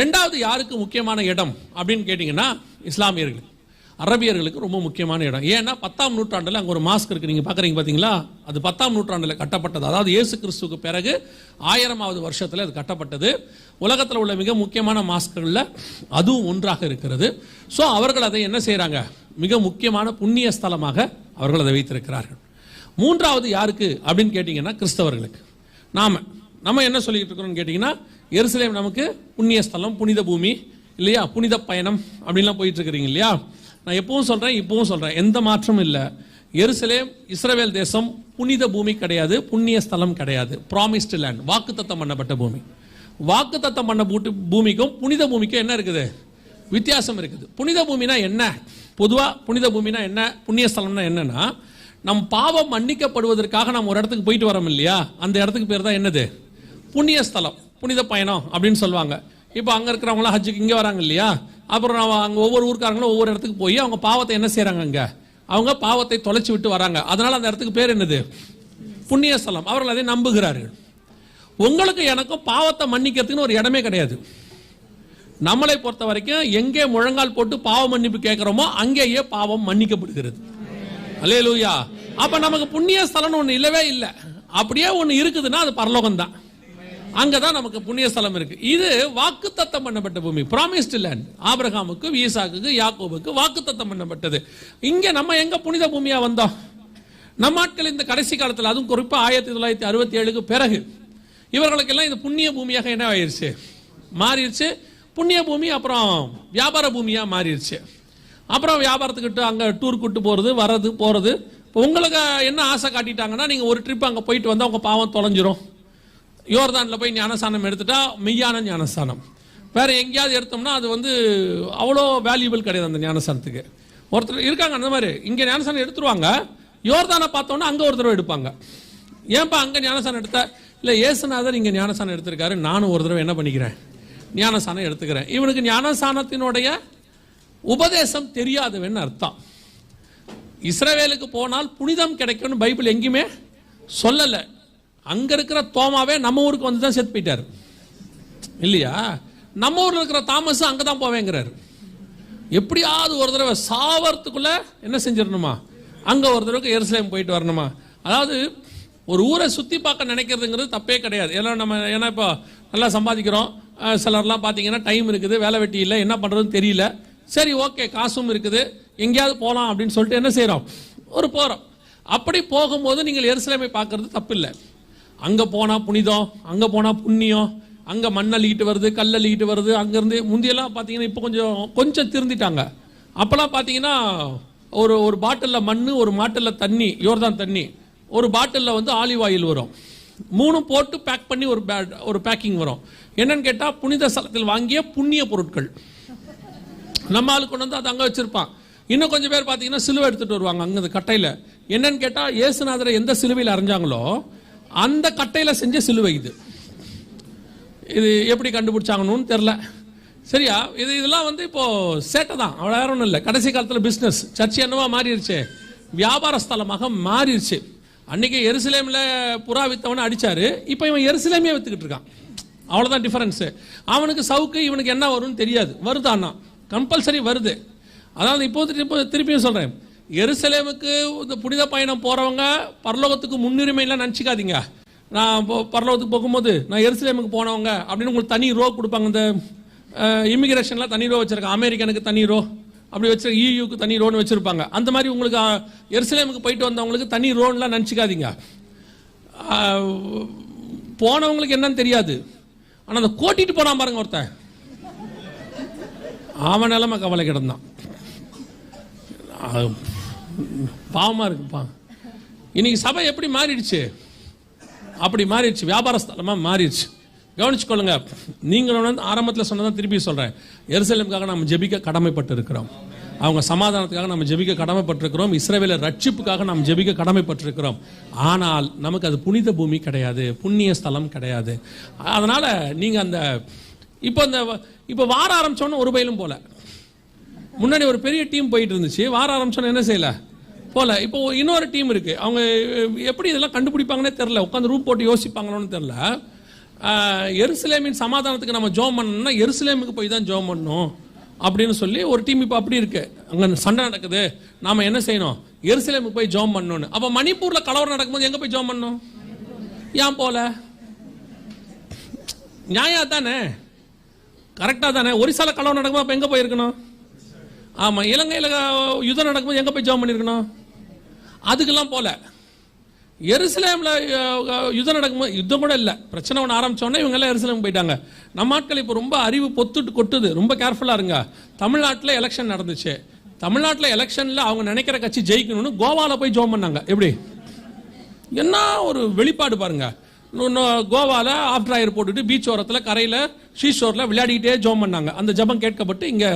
ரெண்டாவது யாருக்கு முக்கியமான இடம் அப்படின்னு கேட்டீங்கன்னா, இஸ்லாமியர்கள், அரபியர்களுக்கு ரொம்ப முக்கியமான இடம். ஏன்னா 10ஆம் நூற்றாண்டுல அங்க ஒரு மாஸ்க் இருக்கு, நீங்க பாக்குறீங்க பாத்தீங்களா? அது 10ஆம் நூற்றாண்டுல கட்டப்பட்டது. அதாவது இயேசு கிறிஸ்துவுக்கு பிறகு 1000வது வருஷத்துல அது கட்டப்பட்டது. உலகத்தில் உள்ள மிக முக்கியமான மாஸ்கள்ல அதுவும் ஒன்றாக இருக்கிறது. ஸோ அவர்கள் அதை என்ன செய்யறாங்க? மிக முக்கியமான புண்ணிய ஸ்தலமாக அவர்கள் அதை வைத்திருக்கிறார்கள். மூன்றாவது யாருக்கு அப்படின்னு கேட்டீங்கன்னா, கிறிஸ்தவர்களுக்கு. நம்ம என்ன சொல்லிட்டு இருக்கிறோம் கேட்டீங்கன்னா, எருசலேம் நமக்கு புண்ணிய ஸ்தலம், புனித பூமி இல்லையா, புனித பயணம் அப்படின்லாம் போயிட்டு இருக்கிறீங்க இல்லையா? நான் எப்பவும் சொல்றேன், இப்பவும் சொல்றேன், எந்த மாற்றமும் இல்லை. எருசலேம் இஸ்ரவேல் தேசம் புனித பூமி கிடையாது, புண்ணிய ஸ்தலம் கிடையாது. ப்ராமிஸ்டு லேண்ட், வாக்குத்தத்தம் பண்ணப்பட்ட பூமி. வாக்குத்தத்தம் பண்ண பூமிக்கும் புனித பூமிக்கும் என்ன இருக்குது? வித்தியாசம் இருக்குது. புனித பூமினா என்ன? பொதுவா புனித பூமினா என்ன, புண்ணிய ஸ்தலம்னா என்னன்னா, நம் பாவம் மன்னிக்கப்படுவதற்காக நம்ம ஒரு இடத்துக்கு போயிட்டு வரோம் இல்லையா, அந்த இடத்துக்கு பேர் தான் என்னது? புண்ணிய ஸ்தலம், புனித பயணம் அப்படின்னு சொல்லுவாங்க. இப்போ அங்க இருக்கிறவங்களாம் ஹஜ்ஜுக்கு இங்க வராங்க இல்லையா, அப்புறம் அங்க ஒவ்வொரு ஊருக்காரங்களும் ஒவ்வொரு இடத்துக்கு போய் அவங்க பாவத்தை என்ன செய்யறாங்க? அங்க அவங்க பாவத்தை தொலைச்சு விட்டு வராங்க. அதனால அந்த இடத்துக்கு பேர் என்னது? புண்ணிய ஸ்தலம். அவர்கள் அதை நம்புகிறார்கள். உங்களுக்கு எனக்கும் பாவத்தை மன்னிக்கிறதுக்குன்னு ஒரு இடமே கிடையாது. நம்மளை பொறுத்த வரைக்கும் எங்கே முழங்கால் போட்டு பாவ மன்னிப்பு கேட்கிறோமோ அங்கேயே பாவம் மன்னிக்கப்படுகிறது. அல்லேலூயா. அப்ப நமக்கு புண்ணிய ஸ்தலம் ஒண்ணு இல்லவே இல்லை. அப்படியே ஒண்ணு இருக்குதுன்னா அது பரலோகம் தான். அங்கதான் நமக்கு புண்ணிய ஸ்தலம் இருக்கு. இது வாக்குத்தத்தம் பண்ணப்பட்ட பூமி, ப்ராமிஸ்டு லேண்ட். ஆபிரகாமுக்கு, ஈசாக்குக்கு, யாக்கோபுக்கு வாக்குத்தத்தம் பண்ணப்பட்டது. இங்க நம்ம எங்க புனித பூமியா வந்தோம்? நம்ம ஆட்கள் இந்த கடைசி காலத்தில், அதுவும் குறிப்பா 1967க்கு பிறகு இவர்களுக்கெல்லாம் இது புண்ணிய பூமியாக என்ன ஆயிடுச்சு? மாறிடுச்சு. புண்ணிய பூமி அப்புறம் வியாபார பூமியா மாறிடுச்சு. அப்புறம் வியாபாரத்துக்கிட்ட அங்க டூர் கூட்டு போறது, வர்றது, போறது. உங்களுக்கு என்ன ஆசை காட்டிட்டாங்கன்னா, நீங்க ஒரு ட்ரிப் அங்க போயிட்டு வந்தா உங்க பாவம் தொலைஞ்சிரும். யோர்தான்ல போய் ஞானஸ்தானம் எடுத்துட்டா மெய்யான ஞானஸ்தானம். வேற எங்கேயாவது எடுத்தோம்னா அது அவ்வளோ வேல்யூபிள் கிடையாது அந்த ஞானஸ்தானத்துக்கு. ஒருத்தர் இருக்காங்க அந்த மாதிரி, இங்க ஞானஸ்தானம் எடுத்துருவாங்க, யோர்தானை பார்த்தோன்னா அங்க ஒரு தடவை எடுப்பாங்க. ஏன்பா அங்க ஞானஸ்தானம் எடுத்த? இல்ல, இயேசுநாதர் இங்க ஞானஸ்தானம் எடுத்திருக்காரு, நானும் ஒரு தடவை என்ன பண்ணிக்கிறேன்? ஞானஸ்தானம் எடுத்துக்கிறேன். இவனுக்கு ஞானஸ்தானத்தினுடைய உபதேசம் தெரியாதவன்னு அர்த்தம். இஸ்ரவேலுக்கு போனால் புனிதம் கிடைக்கும்னு பைபிள் எங்கேயுமே சொல்லல. அங்க இருக்கிற தோமாவே நம்ம ஊருக்கு வந்து தான் செத்து போயிட்டாரு இல்லையா? நம்ம ஊர்ல இருக்கிற தாமஸ் அங்கதான் போவேங்கிறாரு. எப்படியாவது ஒரு தடவை சாவறதுக்குள்ள என்ன செஞ்சிடணுமா? அங்க ஒரு தடவை எருசலேம் போயிட்டு வரணுமா? அதாவது ஒரு ஊரை சுத்தி பார்க்க நினைக்கிறதுங்கிறது தப்பே கிடையாது. ஏன்னா இப்போ நல்லா சம்பாதிக்கிறோம், சிலர்லாம் பார்த்தீங்கன்னா டைம் இருக்குது, வேலை வெட்டி இல்லை, என்ன பண்றதுன்னு தெரியல. சரி, ஓகே, காசும் இருக்குது, எங்கேயாவது போகலாம் அப்படின்னு சொல்லிட்டு என்ன செய்யறோம்? போறோம். அப்படி போகும்போது நீங்கள் எருசலேமை பார்க்கறது தப்பு இல்லை. அங்க போனா புனிதம், அங்க போனா புண்ணியம், அங்க மண்ணள்ளிக்கிட்டு வருது, கல்லள்ளிக்கிட்டு வருது. அங்கிருந்து முந்தியெல்லாம் பார்த்தீங்கன்னா இப்போ கொஞ்சம் திருந்திட்டாங்க. அப்பெல்லாம் பார்த்தீங்கன்னா ஒரு பாட்டிலில் மண், ஒரு பாட்டிலில் தண்ணி, யோர்தான் தண்ணி, ஒரு பாட்டிலில் ஆலிவ் ஆயில் வரும். 3 போட்டு பேக் பண்ணி ஒரு பேக்கிங் வரும். என்னன்னு கேட்டா புனித ஸ்தலத்தில் வாங்கிய புண்ணிய பொருட்கள். நம்ம ஆளு கொண்டு வந்து அதை அங்க வச்சிருப்பான். இன்னும் கொஞ்சம் பேர் பார்த்தீங்கன்னா சிலுவை எடுத்துட்டு வருவாங்க அங்க கட்டையில. என்னன்னு கேட்டா இயேசுநாதரை எந்த சிலுவையில் அரைஞ்சாங்களோ அந்த கட்டையில செஞ்ச சிலுவை இது. இது எப்படி கண்டுபிடிச்சாங்கன்னு தெரியல. சரியா? இதெல்லாம் இப்போ சேட்டை தான், அவ்வளோ யாரும் இல்லை. கடைசி காலத்தில் பிஸ்னஸ், சர்ச்சை என்னவா மாறிடுச்சு? வியாபார ஸ்தலமாக மாறிடுச்சு. அன்னைக்கு எருசலேம்ல புறா வித்தவனை அடிச்சாரு, இப்போ இவன் எருசலேமே வித்துக்கிட்டு இருக்கான். அவ்வளோதான் டிஃபரன்ஸ். அவனுக்கு சவுக்கு, இவனுக்கு என்ன வரும்னு தெரியாது. வருதான்னா கம்பல்சரி வருது. அதாவது இப்போ திருப்பியும் சொல்றேன், எருசலேமுக்கு இந்த புனித பயணம் போறவங்க பரலோகத்துக்கு முன்னுரிமை எல்லாம் நினைச்சுக்காதீங்க. நான் பரலோகத்துக்கு போகும்போது நான் எருசலேமுக்கு போனவங்க அப்படின்னு உங்களுக்கு தனி ரோ கொடுப்பாங்க. இந்த இமிகிரேஷன்லாம் தனி ரோ வச்சிருக்காங்க. அமெரிக்கனுக்கு தனி ரோ, அப்படி வச்சு ஈயுக்கு தனி ரோன் வச்சிருப்பாங்க. அந்த மாதிரி உங்களுக்கு எருசலேமுக்கு போயிட்டு வந்தவங்களுக்கு தனி ரோன்லாம் நினச்சிக்காதீங்க. போனவங்களுக்கு என்னன்னு தெரியாது. ஆனால் அதை கோட்டிட்டு போனான் பாருங்க ஒருத்தன், அவன் நிலைமை கவலை கிடந்தான். பாவமா இருக்குப்பா. இன்னைக்கு சபை எப்படி மாறிடுச்சு? அப்படி மாறிடுச்சு, வியாபார ஸ்தலமா மாறிடுச்சு. கவனிச்சுக்கொள்ளுங்க. நீங்களும் ஆரம்பத்தில் சொன்னதான் திருப்பி சொல்றேன். எருசலேமுக்காக நம்ம ஜெபிக்க கடமைப்பட்டு இருக்கிறோம். அவங்க சமாதானத்துக்காக நம்ம ஜெபிக்க கடமைப்பட்டிருக்கிறோம். இஸ்ரவேலர் ரட்சிப்புக்காக நாம் ஜெபிக்க கடமைப்பட்டிருக்கிறோம். ஆனால் நமக்கு அது புனித பூமி கிடையாது, புண்ணிய ஸ்தலம் கிடையாது. அதனால நீங்க அந்த இப்போ வார ஆரம்பிச்சோன்னு ஒரு பயிலும் போல. முன்னாடி ஒரு பெரிய டீம் போயிட்டு இருந்துச்சு, வார ஆரம்பிச்சோன்னு என்ன செய்யல போல. இப்போ இன்னொரு டீம் இருக்கு. அவங்க எப்படி இதெல்லாம் கண்டுபிடிப்பாங்கன்னே தெரியல. உட்காந்து ரூம் போட்டு யோசிப்பாங்களோன்னு தெரியல. எருசலேமின் சமாதானத்துக்கு நம்ம ஜெபம் பண்ணணும்னா எருசலேமுக்கு போய் தான் ஜெபம் பண்ணணும் அப்படின்னு சொல்லி ஒரு டீம் இப்போ அப்படி இருக்கு. அங்க சண்டை நடக்குது, நாம என்ன செய்யணும்? எருசலேமுக்கு போய் ஜெபம் பண்ணணும்னு. அப்ப மணிப்பூர்ல கலவரம் நடக்கும்போது எங்க போய் ஜெபம் பண்ணணும்? ஏன் போல? நியாயம் தானே, கரெக்டா தானே? ஒரிசால கலவரம் நடக்கும்போது அப்ப எங்க போயிருக்கணும்? ஆமா, இலங்கையில யுத்தம் நடக்கும்போது எங்க போய் ஜெபம் பண்ணிருக்கணும்? அதுக்கெல்லாம் போல. எருசலேம்ல யுத்தம் நடக்கும்போது, யுத்தம் கூட இல்லை, பிரச்சனை ஒன்று ஆரம்பிச்சோன்னா இவங்க எல்லாம் எருசலேம் போயிட்டாங்க. நம்ம ஆட்கள் இப்போ ரொம்ப அறிவு பொத்துட்டு கொட்டுது, ரொம்ப கேர்ஃபுல்லா இருங்க. தமிழ்நாட்டில் எலெக்ஷன் நடந்துச்சு. தமிழ்நாட்டில் எலெக்ஷன்ல அவங்க நினைக்கிற கட்சி ஜெயிக்கணும்னு கோவால போய் ஜெபம் பண்ணாங்க. எப்படி? என்ன ஒரு வெளிப்பாடு பாருங்க. கோவால ஆஃப்டர் ஆயர் போட்டுட்டு பீச் ஓரத்தில் கரையில ஷீஷோர்ல விளையாடிக்கிட்டே ஜெபம் பண்ணாங்க. அந்த ஜெபம் கேட்கப்பட்டு இங்க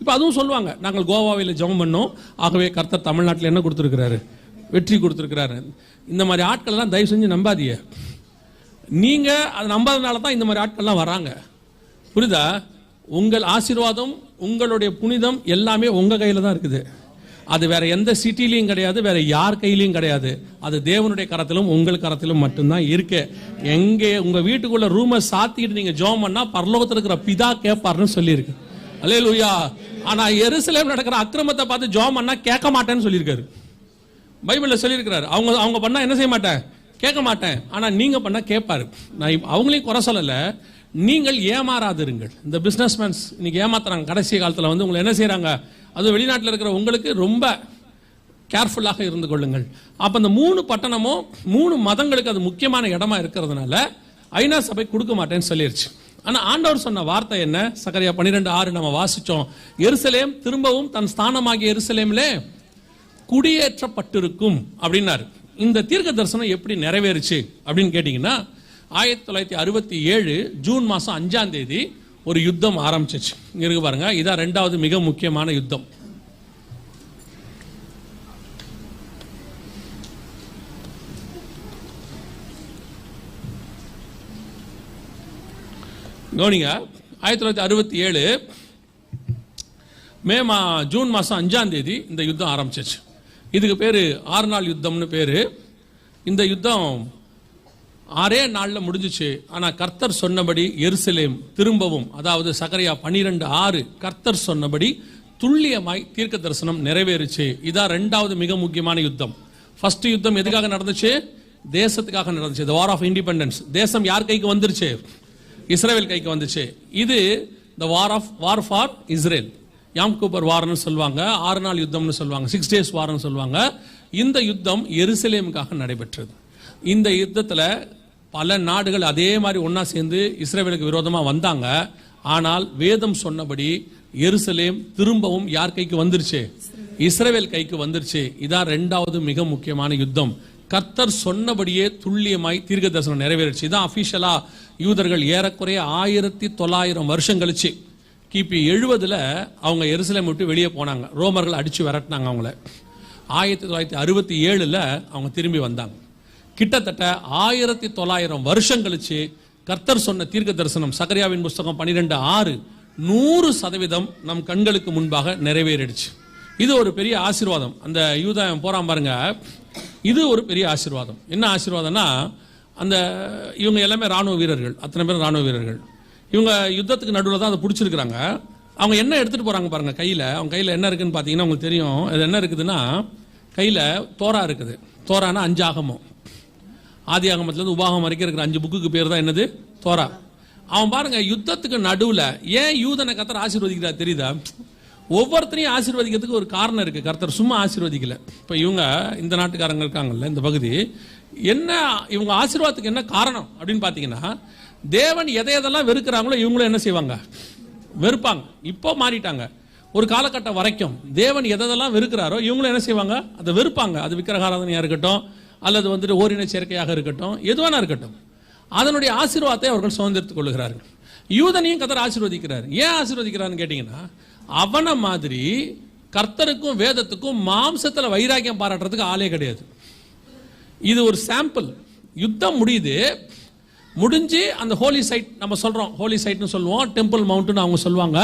இப்ப அதுவும் சொல்லுவாங்க, நாங்கள் கோவாவில் ஜெபம் பண்ணோம், ஆகவே கர்த்தர் தமிழ்நாட்டில் என்ன கொடுத்திருக்கிறாரு? வெற்றி கொடுத்திருக்கிறாரு. இந்த மாதிரி ஆட்கள் எல்லாம் தயவு செஞ்சு நம்பாதீங்க. நீங்க அதை நம்பாதனால தான் இந்த மாதிரி ஆட்கள்லாம் வராங்க. புரியுதா? உங்கள் ஆசீர்வாதம், உங்களுடைய புனிதம் எல்லாமே உங்க கையில தான் இருக்குது. அது வேற எந்த சிட்டிலையும் கிடையாது, வேற யார் கையிலையும் கிடையாது. அது தேவனுடைய கரத்திலும் உங்கள் கரத்திலும் மட்டும்தான் இருக்கு. எங்கே உங்க வீட்டுக்குள்ள ரூமை சாத்திட்டு நீங்க ஜெபம் பண்ணா பரலோகத்தில் இருக்கிற பிதா கேட்பாருன்னு சொல்லியிருக்கு. அல்லேலூயா. ஆனா எருசலேம் நடக்கிற அக்கிரமத்தை பார்த்து ஜெபம் பண்ணா கேட்க மாட்டேன்னு சொல்லியிருக்காரு. பைபிள்ல சொல்லியிருக்கிறாரு. அவங்க பண்ணா என்ன செய்ய மாட்டேன்? கேட்க மாட்டேன். ஆனா நீங்க பண்ணா கேட்பாரு. நான் அவங்களையும் குறை சொல்லல, நீங்கள் ஏமாறாதிருங்கள். இந்த பிசினஸ் மேன்ஸ் இன்னைக்கு ஏமாத்துறாங்க. கடைசி காலத்தில் வந்து உங்களை என்ன செய்யறாங்க? அது வெளிநாட்டில் இருக்கிற உங்களுக்கு ரொம்ப கேர்ஃபுல்லாக இருந்து கொள்ளுங்கள். அப்ப இந்த 3 பட்டணமும் 3 மதங்களுக்கு அது முக்கியமான இடமா இருக்கிறதுனால ஐநா சபை கொடுக்க மாட்டேன்னு சொல்லிருச்சு. ஆனா ஆண்டவர் சொன்ன வார்த்தை என்ன? சகரியா 12:6 நம்ம வாசிச்சோம். எருசலேம் திரும்பவும் தன் ஸ்தானமாகிய எருசலேமிலே குடியேற்றப்பட்டிருக்கும் அப்படின்னாரு. இந்த தீர்க்க தரிசனம் எப்படி நிறைவேறுச்சு அப்படின்னு கேட்டீங்கன்னா, 1967 ஜூன் மாசம் 5ஆம் தேதி ஒரு யுத்தம் ஆரம்பிச்சிச்சு. இங்க இருக்கு பாருங்க, இதான் 2வது மிக முக்கியமான யுத்தம். கவனிங்க, 1967 ஜூன் மாசம் 5ஆம் தேதி இந்த யுத்தம் ஆரம்பிச்சிச்சு. இதுக்கு பேரு 6 நாள் யுத்தம்னு பேரு. இந்த யுத்தம் 6 நாள்ல முடிஞ்சிச்சு. ஆனா கர்த்தர் சொன்னபடி எருசலேம் திரும்பவும், அதாவது சகரியா 12:6 கர்த்தர் சொன்னபடி துல்லியமாய் தீர்க்க தரிசனம் நிறைவேறுச்சு. இதான் 2வது மிக முக்கியமான யுத்தம். ஃபர்ஸ்ட் யுத்தம் எதுக்காக நடந்துச்சு? தேசத்துக்காக நடந்துச்சு. The War of Independence. தேசம் யார் கைக்கு வந்துருச்சு? இஸ்ரேல் கைக்கு வந்துச்சு. இது the war for Israel. யாம் கூப்பர் வார்னு சொல்லுவாங்க, 6 நாள் யுத்தம்னு சொல்லுவாங்க, 6 days வார்னு சொல்லுவாங்க. இந்த யுத்தம் எருசலேமுக்காக நடைபெற்றது. இந்த யுத்தத்தில் பல நாடுகள் அதே மாதிரி ஒன்னா சேர்ந்து இஸ்ரேலுக்கு விரோதமா வந்தாங்க. ஆனால் வேதம் சொன்னபடி எருசலேம் திரும்பவும் யார் கைக்கு வந்துருச்சு? இஸ்ரேல் கைக்கு வந்துருச்சு. இதான் 2வது மிக முக்கியமான யுத்தம். கர்த்தர் சொன்னபடியே துல்லியமாய் தீர்க்க தரிசனம் நிறைவேறிச்சு. இதான் அபிஷியலா யூதர்கள் ஏறக்குறைய 1900 வருஷம் கழிச்சு கிபி 70 அவங்க எருசலேம் விட்டு வெளியே போனாங்க. ரோமர்கள் அடிச்சு விரட்டினாங்க அவங்கள. 1967 அவங்க திரும்பி வந்தாங்க. கிட்டத்தட்ட 1900 வருஷம் கழிச்சு கர்த்தர் சொன்ன தீர்க்க தரிசனம் சகரியாவின் புஸ்தகம் 12:6 100% நம் கண்களுக்கு முன்பாக நிறைவேறிடுச்சு. இது ஒரு பெரிய ஆசீர்வாதம். அந்த யூதன் போறான் பாருங்க, இது ஒரு பெரிய ஆசீர்வாதம். என்ன ஆசீர்வாதம்னா, அந்த இவங்க எல்லாமே ராணுவ வீரர்கள், அத்தனை பேரும் ராணுவ வீரர்கள். இவங்க யுத்தத்துக்கு நடுவில் தான் அதை பிடிச்சிருக்கிறாங்க. அவங்க என்ன எடுத்துட்டு போறாங்க பாருங்க கையில. அவங்க கையில என்ன இருக்குன்னு பாத்தீங்கன்னா உங்களுக்கு தெரியும். அது என்ன இருக்குதுன்னா, கையில தோரா இருக்குது. தோரானா 5 ஆகமம். ஆதி ஆகமத்திலிருந்து உபாகம் வரைக்கும் இருக்கிற 5 புக்குக்கு பேர் தான் என்னது? தோரா. அவன் பாருங்க யுத்தத்துக்கு நடுவுல ஏன் யூதனை கர்த்தர் ஆசீர்வதிக்கிறார் தெரியுதா? ஒவ்வொருத்தரையும் ஆசீர்வதிக்கிறதுக்கு ஒரு காரணம் இருக்கு. கர்த்தர் சும்மா ஆசீர்வதிக்கல. இப்போ இவங்க இந்த நாட்டுக்காரங்க இருக்காங்கல்ல, இந்த பகுதி என்ன, இவங்க ஆசீர்வாதத்துக்கு என்ன காரணம் அப்படின்னு பார்த்தீங்கன்னா, தேவன் எதையெல்லாம் வெறுக்கிறாங்களோ இவங்களும் என்ன செய்வாங்க, வெறுப்பாங்க. இப்போ மாறிட்டாங்க. ஒரு காலகட்டம் வரைக்கும் தேவன் எதெல்லாம் வெறுக்கிறாரோ இவங்களும் என்ன செய்வாங்க, அதை வெறுப்பாங்க. அது விக்கிரகாராதனையா இருக்கட்டும், அல்லது வந்துட்டு ஓரின சேர்க்கையாக இருக்கட்டும், எதுவானா இருக்கட்டும், அதனுடைய ஆசீர்வாதத்தை அவர்கள் சுதந்திரத்துக் கொள்கிறார்கள். யூதனையும் கர்த்தர் ஆசீர்வதிக்கிறார். ஏன் ஆசீர்வதிக்கிறான்னு கேட்டீங்கன்னா, அவனை மாதிரி கர்த்தருக்கும் வேதத்துக்கும் மாம்சத்துல வைராக்கியம் பாராட்டுறதுக்கு ஆளே கிடையாது. இது ஒரு சாம்பிள். யுத்தம் முடிஞ்சு அந்த ஹோலி சைட், நம்ம சொல்றோம் ஹோலி சைட்னு சொல்லுவோம், டெம்பிள் மவுண்ட்னு அவங்க சொல்லுவாங்க.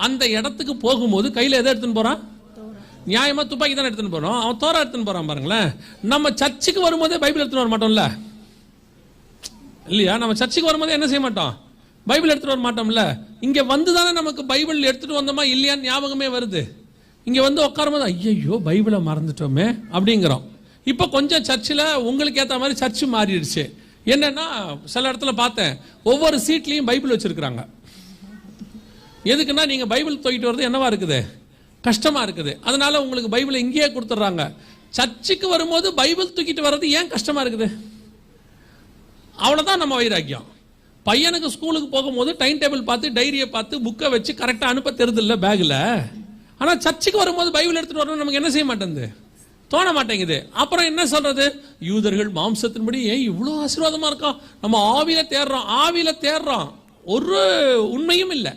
அந்த இடத்துக்கு போகும்போது கையில எதை எடுத்துன்னு போறான், நியாயமா துப்பாக்கி தானே எடுத்துன்னு போறோம். அவன் தோரா எடுத்துன்னு போறான் பாருங்களேன். நம்ம சர்ச்சுக்கு வரும்போதே பைபிள் எடுத்துன்னு வர மாட்டோம்ல இல்லையா? நம்ம சர்ச்சுக்கு வரும்போது என்ன செய்ய மாட்டோம், பைபிள் எடுத்துட்டு வர மாட்டோம்ல. இங்க வந்து தானே நமக்கு பைபிள் எடுத்துட்டு வந்தோமா இல்லையான்னு ஞாபகமே வருது. இங்க வந்து உட்காரும்போது ஐயோ பைபிளை மறந்துட்டோமே அப்படிங்கிறோம். இப்போ கொஞ்சம் சர்ச்சில் உங்களுக்கு ஏற்ற மாதிரி சர்ச்சு மாறிடுச்சு. என்னன்னா, சில இடத்துல பார்த்தேன், ஒவ்வொரு சீட்லையும் பைபிள் வச்சிருக்கிறாங்க. எதுக்குன்னா, நீங்க பைபிள் தூக்கிட்டு வர்றது என்னவா இருக்குது, கஷ்டமா இருக்குது. அதனால உங்களுக்கு பைபிளை இங்கேயே கொடுத்துட்றாங்க. சர்ச்சுக்கு வரும்போது பைபிள் தூக்கிட்டு வர்றது ஏன் கஷ்டமா இருக்குது? அவ்வளவுதான் நம்ம வைராக்கியம். பையனுக்கு ஸ்கூலுக்கு போகும்போது டைம் டேபிள் பார்த்து, டைரியை பார்த்து, புக்கை வச்சு கரெக்டாக அனுப்ப தெரியுது இல்லை பேக்ல. ஆனால் சர்ச்சுக்கு வரும்போது பைபிள் எடுத்துட்டு வரணும் நமக்கு என்ன செய்ய மாட்டேங்குது, தோண மாட்டேங்குது. அப்புறம் என்ன சொல்றது, யூதர்கள் மாம்சத்தின்படி ஏன் இவ்வளோ ஆசீர்வாதமா இருக்கோம், நம்ம ஆவியில தேடுறோம், ஒரு உண்மையும் இல்லை.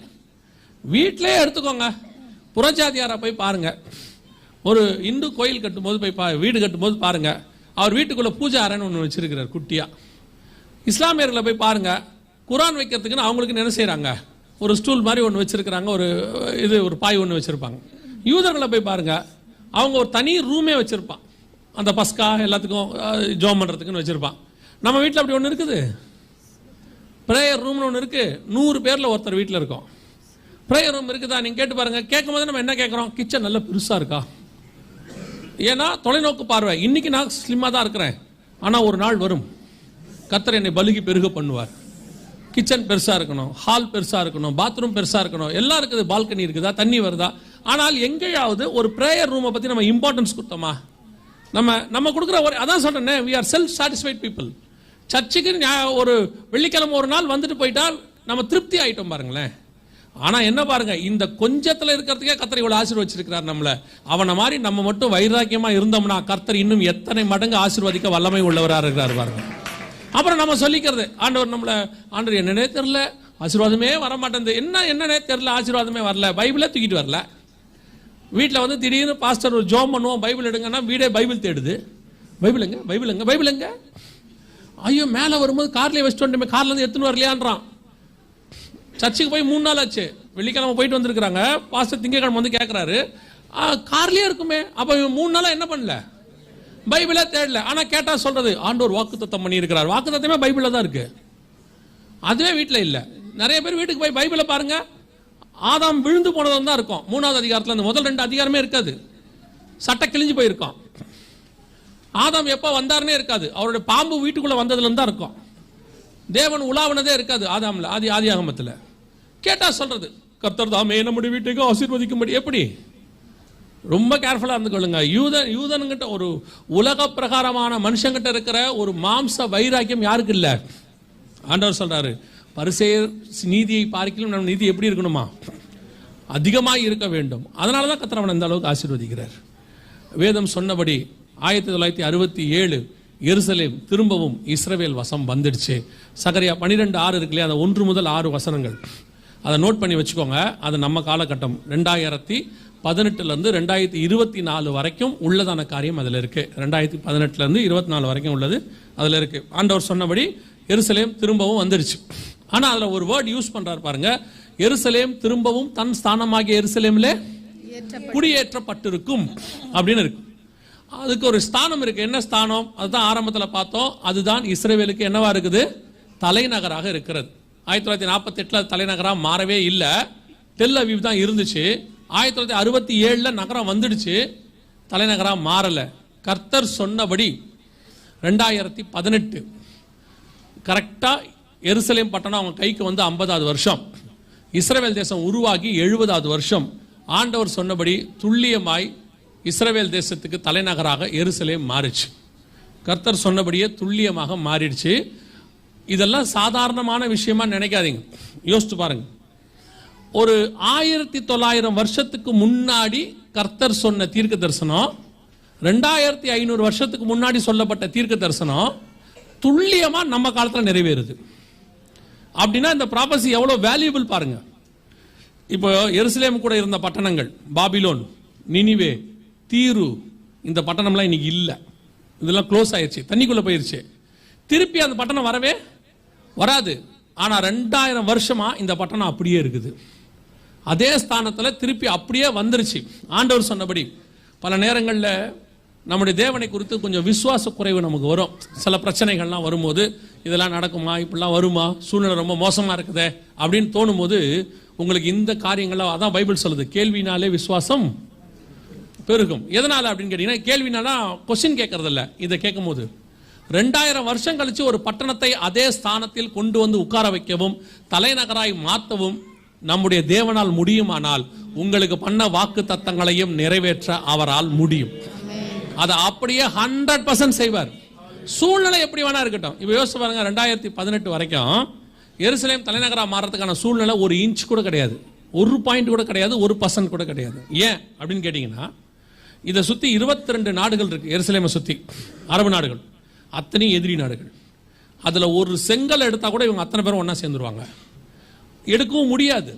வீட்டிலே எடுத்துக்கோங்க, புறஜாதியாரா போய் பாருங்க. ஒரு இந்து கோயில் கட்டும்போது போய் வீடு கட்டும்போது பாருங்க, அவர் வீட்டுக்குள்ள பூஜை அறைன்னு ஒன்று வச்சிருக்கிறார் குட்டியா. இஸ்லாமியர்களை போய் பாருங்க, குரான் வைக்கிறதுக்குன்னு அவங்களுக்கு என்ன செய்யறாங்க, ஒரு ஸ்டூல் மாதிரி ஒன்று வச்சிருக்கிறாங்க, ஒரு பாய் ஒன்று வச்சிருப்பாங்க. யூதர்களை போய் பாருங்க, அவங்க ஒரு தனி ரூமே வச்சிருப்பான், அந்த பஸ்கா எல்லாத்துக்கும் ஜோம் பண்றதுக்குன்னு வச்சிருப்பான். நம்ம வீட்டில் அப்படி ஒன்று இருக்குது, பிரேயர் ரூம்னு ஒன்று இருக்கு. 100 பேர்ல ஒருத்தர் வீட்டில் இருக்கோம். பிரேயர் ரூம் இருக்குதா நீங்க கேட்டு பாருங்க. கேட்கும் போது நம்ம என்ன கேட்கிறோம், கிச்சன் நல்ல பெருசா இருக்கா? ஏன்னா தொலைநோக்கு பார்வை. இன்னைக்கு நான் ஸ்லிம்மா தான் இருக்கிறேன், ஆனா ஒரு நாள் வரும் கர்த்தர் என்னை பலுகி பெருக பண்ணுவார். கிச்சன் பெருசா இருக்கணும், ஹால் பெருசா இருக்கணும், பாத்ரூம் பெருசா இருக்கணும், எல்லாம் இருக்குது, பால்கனி இருக்குதா, தண்ணி வருதா. ஆனால் எங்கேயாவது ஒரு பிரேயர் ரூமை பத்தி நம்ம இம்பார்ட்டன்ஸ் கொடுத்தோமா? நம்ம கொடுக்குற அதான் சொல்றேன், we are self satisfied people. சர்ச்சுக்கு ஒரு வெள்ளிக்கிழமை ஒரு நாள் வந்துட்டு போயிட்டால் நம்ம திருப்தி ஆயிட்டோம் பாருங்களேன். ஆனா என்ன பாருங்க, இந்த கொஞ்சத்துல இருக்கிறதுக்கே கர்த்தர் இவ்வளவு ஆசீர்வதிச்சிருக்கிறார் நம்மள. அவனை மாதிரி நம்ம மட்டும் வைராக்கியமா இருந்தோம்னா கர்த்தர் இன்னும் எத்தனை மடங்கு ஆசீர்வதிக்க வல்லமை உள்ளவராக இருக்கிறார் பாருங்க. அப்புறம் நம்ம சொல்லிக்கிறது, ஆண்டவர் நம்மள, ஆண்டவர் என்னன்னே தெரியல, ஆசீர்வாதமே வர மாட்டேங்குது. என்னன்னே தெரியல, ஆசீர்வாதமே வரல, பைபிளே தூக்கிட்டு வரல. வீட்டில் வந்து திடீர்னு பாஸ்டர் ஒரு ஜோம் பண்ணுவோம், பைபிள் எடுங்கன்னா வீடே பைபிள் தேடுது. பைபிள் எங்க? ஐயோ மேலே வரும்போது கார்லேயே வச்சுட்டு வந்துட்டோமே, கார்ல இருந்து எடுத்துன்னு வரலையான்றான். சர்ச்சுக்கு போய் 3 நாள் ஆச்சு, வெள்ளிக்கிழமை போயிட்டு வந்திருக்கிறாங்க. பாஸ்டர் திங்கக்கிழமை வந்து கேட்கிறாரு, கார்லயே இருக்குமே. அப்ப 3 நாளா என்ன பண்ணல, பைபிளே தேடல. ஆனா கேட்டா சொல்றது, ஆண்டவர் வாக்குத்தத்தம் பண்ணி இருக்கிறார். வாக்குத்தத்தமே பைபிள்ல தான் இருக்கு, அதுவே வீட்டில் இல்ல. நிறைய பேர் வீட்டுக்கு போய் பைபிளை பாருங்க, ஆதாம் விழுந்து போனதும் தான் இருக்கும். 3வது அதிகாரத்துல இருந்து முதல் 2 அதிகாரமே இருக்காது, சட்டை கிழிஞ்சு போயிருக்கும். ஆதாம் எப்ப வந்தாருன்னே இருக்காது, அவருடைய பாம்பு வீட்டுக்குள்ள வந்ததுல இருந்து தான் இருக்கும். தேவன் உலாவினதே இருக்காது ஆதாம்ல, ஆதியாகமத்துல. கேட்டா சொல்றது, கர்த்தர் தாமே நம்முடைய வீட்டுக்கு ஆசீர்வதிக்கும்படி. எப்படி? ரொம்ப கேர்ஃபுல்லா இருந்து கொள்ளுங்க. யூதன்கிட்ட, ஒரு உலக பிரகாரமான மனுஷங்கிட்ட இருக்கிற ஒரு மாம்ச வைராக்கியம் யாருக்கு இல்ல? ஆண்டவர் சொல்றாரு, பரிசேயர் நீதியை பார்க்கலாம், நம்ம நீதி எப்படி இருக்கணுமா, அதிகமாக இருக்க வேண்டும். அதனாலதான் கர்த்தர் அவனை இந்த அளவுக்கு ஆசீர்வதிக்கிறார். வேதம் சொன்னபடி 1967 எருசலேம் திரும்பவும் இஸ்ரவேல் வசம் வந்துடுச்சு. சகரியா 12:6 இருக்கு இல்லையா, அந்த 1 முதல் 6 வசனங்கள், அதை நோட் பண்ணி வச்சுக்கோங்க. அது நம்ம காலகட்டம் 2018 இருந்து 2024 வரைக்கும் உள்ளதான காரியம் அதுல இருக்கு. 2018 இருந்து 24 வரைக்கும் உள்ளது அதுல இருக்கு. ஆண்டவர் சொன்னபடி எருசலேம் திரும்பவும் வந்துடுச்சு. ஆனா அதுல ஒரு வேர்ட் யூஸ் பண்றாரு பாருங்க, எருசலேம் திரும்பவும் தன் ஸ்தானமாகிய எருசலேம்ல குடியேற்றப்பட்டிருக்கும் அப்படின்னு இருக்கு. அதுக்கு ஒரு ஸ்தானம் இருக்கு. என்ன ஸ்தானம்? அதுதான் ஆரம்பத்துல பார்த்தோம். அதுதான் இஸ்ரவேலுக்கு என்னவா இருக்குது, தலைநகராக இருக்கிறது. 1948 தலைநகரா மாறவே இல்லை, டெல் அவீவ் தான் இருந்துச்சு. 1967 நகரம் வந்துடுச்சு, தலைநகரா மாறல. கர்த்தர் சொன்னபடி 2018 கரெக்டா எருசலேம் பட்டணம் அவங்க கைக்கு வந்து 50வது வருஷம், இஸ்ரவேல் தேசம் உருவாகி 70வது வருஷம். ஆண்டவர் சொன்னபடி துல்லியமாய் இஸ்ரவேல் தேசத்துக்கு தலைநகராக எருசலேம் மாறிச்சு. கர்த்தர் சொன்னபடியே துல்லியமாக மாறிடுச்சு. இதெல்லாம் சாதாரணமான விஷயமா நினைக்காதீங்க. யோசிச்சு பாருங்க, ஒரு 1900 வருஷத்துக்கு முன்னாடி கர்த்தர் சொன்ன தீர்க்க தரிசனம், 2500 வருஷத்துக்கு முன்னாடி சொல்லப்பட்ட தீர்க்க தரிசனம் துல்லியமா நம்ம காலத்தில் நிறைவேறுது. அப்படின்னா இந்த ப்ராபசி எவ்வளவு வேல்யூபிள் பாருங்க. இப்போ எருசலேம் கூட இருந்த பட்டணங்கள், பாபிலோன், நினிவே, தீரு, இந்த பட்டணம்லாம் இன்னைக்கு இல்லை. இதெல்லாம் க்ளோஸ் ஆயிடுச்சு, தண்ணிக்குள்ள போயிருச்சு. திருப்பி அந்த பட்டணம் வரவே வராது. ஆனா 2000 வருஷமா இந்த பட்டணம் அப்படியே இருக்குது. அதே ஸ்தானத்தில் திருப்பி அப்படியே வந்துருச்சு. ஆண்டவர் சொன்னபடி பல நேரங்களில் நம்முடைய தேவனை குறித்து கொஞ்சம் விசுவாச குறைவு நமக்கு வரும். சில பிரச்சனைகள்லாம் வரும்போது இதெல்லாம் நடக்குமா, இப்படிலாம் வருமா, சூழ்நிலை ரொம்ப மோசமா இருக்குதே அப்படின்னு தோணும் போது உங்களுக்கு இந்த காரியங்கள்லாம், அதான் பைபிள் சொல்லுது, கேள்வினாலே விசுவாசம் பெருகும். எதனால அப்படின்னு கேட்டீங்கன்னா, கேள்வினால கொஸ்டின் கேட்கறது இல்லை. இதை கேட்கும் போது 2000 வருஷம் கழிச்சு ஒரு பட்டணத்தை அதே ஸ்தானத்தில் கொண்டு வந்து உட்கார வைக்கவும் தலைநகராய் மாற்றவும் நம்முடைய தேவனால் முடியுமானால் உங்களுக்கு பண்ண வாக்கு தத்தங்களையும் நிறைவேற்ற அவரால் முடியும். அதை அப்படியே 100% செய்வார். சூழ்நிலை எப்படி வேணா இருக்கட்டும். இப்ப யோசிச்சு பாருங்க, 2018 வரைக்கும் எருசலேம் தலைநகரா மாறதுக்கான சூழ்நிலை ஒரு இன்ச் கூட கிடையாது, ஒரு பாயிண்ட் கூட கிடையாது, 1% கூட கிடையாது. ஏன் அப்படின்னு கேட்டீங்கன்னா, இதை சுத்தி 22 நாடுகள் இருக்கு. எருசலேமை சுத்தி அரபு நாடுகள், அத்தனை எதிரி நாடுகள். அதுல ஒரு செங்கல் எடுத்தா கூட இவங்க அத்தனை பேரும் ஒன்னா சேர்ந்துருவாங்க. எடுக்கவும் முடியாது.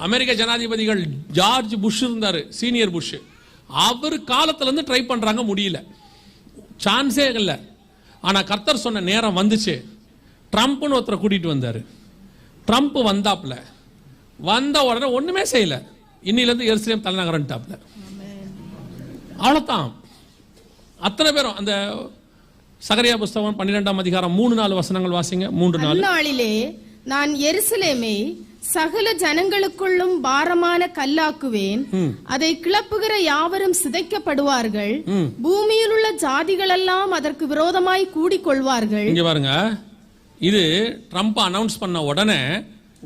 அமெரிக்க ஜனாதிபதிகள் ஜார்ஜ் புஷ் இருந்தாரு, சீனியர் புஷ், அவர் காலத்துல இருந்து ட்ரை பண்றாங்க, முடியல, சான்ஸே இல்லை. ஆனா கர்த்தர் சொன்ன நேரம் வந்துச்சு. ட்ரம்ப்னு ஒருத்தரை கூட்டிட்டு வந்தாரு. ட்ரம்ப் வந்தாப்ல, வந்த உடனே ஒண்ணுமே செய்யல, இன்னில இருந்து எருசலேம் தலைநகரன்ட்டாப்ல. அவ்வளவுதான். அத்தனை பேரும் அந்த சகரியா புஸ்தகம் 12ஆம் அதிகாரம் 3-4 வசனங்கள் வாசிங்க. 3 நாளிலே நான் எருசலேமை சகல ஜனங்களுக்குள்ளும் பாரமான கல்லாக்குவேன், அதை கிளப்புகிற யாவரும் சிதைக்கப்படுவார்கள், பூமியில் உள்ள ஜாதிகள் எல்லாம் அதற்கு விரோதமாய் கூடிக்கொள்வார்கள். இங்க பாருங்க, இது ட்ரம்ப் அனௌன்ஸ் பண்ண உடனே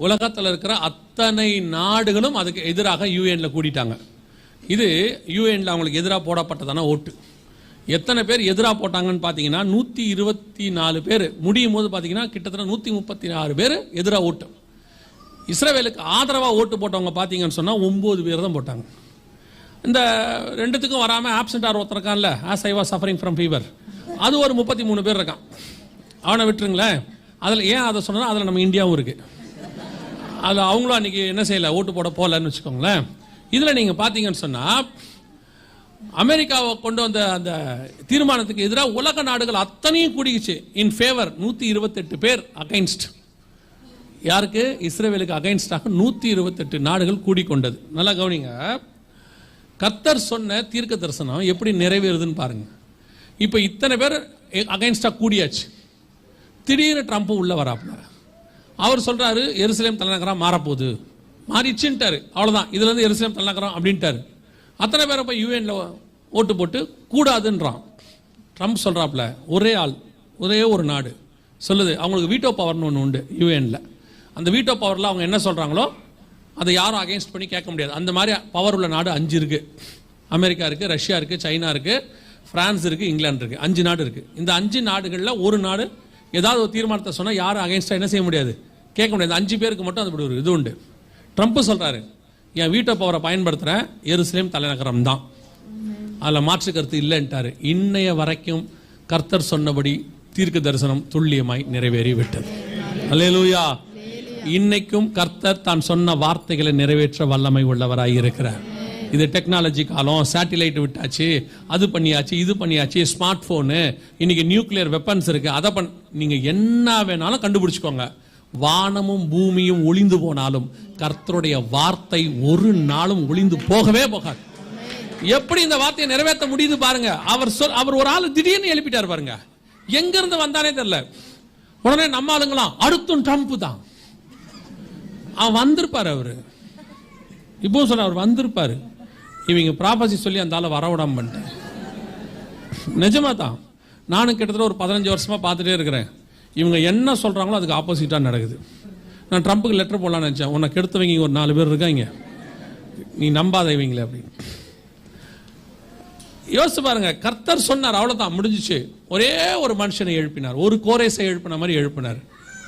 உலகத்தில் இருக்கிற அத்தனை நாடுகளும் அதுக்கு எதிராக யூஎன்ல கூடிட்டாங்க. இது யூஎன்ல அவங்களுக்கு எதிராக போடப்பட்டதான ஓட்டு. எத்தனை பேர் எதிராக போட்டாங்கன்னு பார்த்தீங்கன்னா 124 பேர். முடியும் போது பார்த்தீங்கன்னா கிட்டத்தட்ட 136 பேர் எதிராக ஓட்டு. இஸ்ரவேலுக்கு ஆதரவாக ஓட்டு போட்டவங்க பார்த்தீங்கன்னு சொன்னால் 9 பேர் தான் போட்டாங்க. இந்த ரெண்டுத்துக்கும் வராமல் ஆப்சென்ட் ஒருத்தர் இருக்கான்ல, as I was suffering from fever, அது ஒரு 33 பேர் இருக்கான். அவனை விட்டுருங்களேன். அதில் ஏன் அதை சொன்னா, அதில் நம்ம இந்தியாவும் இருக்கு. அதில் அவங்களும் அன்னைக்கு என்ன செய்யலை, ஓட்டு போட போகலன்னு வச்சுக்கோங்களேன். இதில் நீங்கள் பார்த்தீங்கன்னு சொன்னால் அமெரிக்காவை கொண்டு வந்த அந்த தீர்மானத்துக்கு எதிராக உலக நாடுகள் அத்தனையும் கூடிச்சு. இன் ஃபேவர் 128 பேர், அகைன்ஸ்ட் யாருக்கு, இஸ்ரவேலுக்கு அகைன்ஸ்டாக 128 நாடுகள் கூடிக்கொண்டது. நல்லா கவனிங்க, கர்த்தர் சொன்ன தீர்க்க தரிசனம் எப்படி நிறைவேறுதுன்னு பாருங்க. இப்போ இத்தனை பேர் அகைன்ஸ்டாக கூடியாச்சு. திடீர்னு ட்ரம்ப் உள்ள வராப்புல, அவர் சொல்றாரு எருசலேம் தலைநகரம் மாறப்போகுது, மாறிச்சுட்டாரு. அவ்வளவுதான், இதுல இருந்து எருசலேம் தலைநகரம் அப்படின்ட்டாரு. அத்தனை பேரை போய் யூஎன்ல ஓட்டு போட்டு கூடாதுன்றான். ட்ரம்ப் சொல்றாப்ல, ஒரே ஆள், ஒரே ஒரு நாடு சொல்லுது, அவங்களுக்கு வீட்டோ பவர்னு ஒன்று உண்டு யூஎன்ல. அந்த வீட்டோ பவர்ல அவங்க என்ன சொல்றாங்களோ அதை யாரும் அகைன்ஸ்ட் பண்ணி கேட்க முடியாது. அந்த மாதிரி பவர் உள்ள நாடு 5 இருக்கு. அமெரிக்கா இருக்கு, ரஷ்யா இருக்கு, சைனா இருக்கு, பிரான்ஸ் இருக்கு, இங்கிலாந்து இருக்கு. 5 நாடு இருக்கு. இந்த 5 நாடுகளில் ஒரு நாடு ஏதாவது ஒரு தீர்மானத்தை சொன்னா யாரும் அகைன்ஸ்டா என்ன செய்ய முடியாது, கேட்க முடியாது. 5 பேருக்கு மட்டும் அது ஒரு இது உண்டு. ட்ரம்ப் சொல்றாரு, என் வீட்டோ பவரை பயன்படுத்துறேன், எருசலேம் தலைநகரம் தான், அதில் மாற்று கருத்து இல்லைன்ட்டாரு. இன்னைய வரைக்கும் கர்த்தர் சொன்னபடி தீர்க்க தரிசனம் துல்லியமாய் நிறைவேறி விட்டது. அல்லேலூயா. இன்னைக்கும் கர்த்தர் தான் சொன்ன வார்த்தைகளை நிறைவேற்ற வல்லமை உள்ளவராய் இருக்கிறார். இது டெக்னாலஜி காலம், சேட்டிலைட் விட்டாச்சு, அது பண்ணியாச்சு, இது பண்ணியாச்சு, ஸ்மார்ட் போனு, இன்னைக்கு நியூக்ளியர் வெப்பன்ஸ் இருக்கு, அதை நீங்க என்ன வேணாலும் கண்டுபிடிச்சுக்கோங்க. வானமும் பூமியும் ஒளிந்து போனாலும் கர்த்தருடைய வார்த்தை ஒரு நாளும் ஒளிந்து போகவே போகாது. எப்படி இந்த வார்த்தையை நிறைவேற்ற முடியுது பாருங்க. அவர் ஒரு ஆளு திடீர்னு எழுப்பிட்டார் பாருங்க, எங்க இருந்து வந்தானே தெரியல. உடனே நம்ம ஆளுங்களாம் அடுத்தும் ட்ரம்ப் தான், அவன் வந்திருப்பாரு. அவரு இப்போ சொல்ற அவர் வந்திருப்பாரு. இவங்க ப்ராபசி சொல்லி அந்த ஆளை வரவிடாம பண்ணிட்டேன். நிஜமா தான். நானும் கிட்டத்தட்ட ஒரு 15 வருஷமா பார்த்துட்டே இருக்கிறேன். இவங்க என்ன சொல்றாங்களோ அதுக்கு ஆப்போசிட்டா நடக்குது. நான் ட்ரம்ப்புக்கு லெட்டர் போடலான்னு நினைச்சேன். உன்னை கெடுத்தவங்க ஒரு 4 பேர் இருக்காங்க, நீ நம்பாதவங்களே அப்படின்னு. யோசிச்சு பாருங்க, கர்த்தர் சொன்னார், அவ்வளவுதான், முடிஞ்சிச்சு. ஒரே ஒரு மனுஷனை எழுப்பினார், ஒரு கோரேசை எழுப்பின மாதிரி எழுப்பினார்.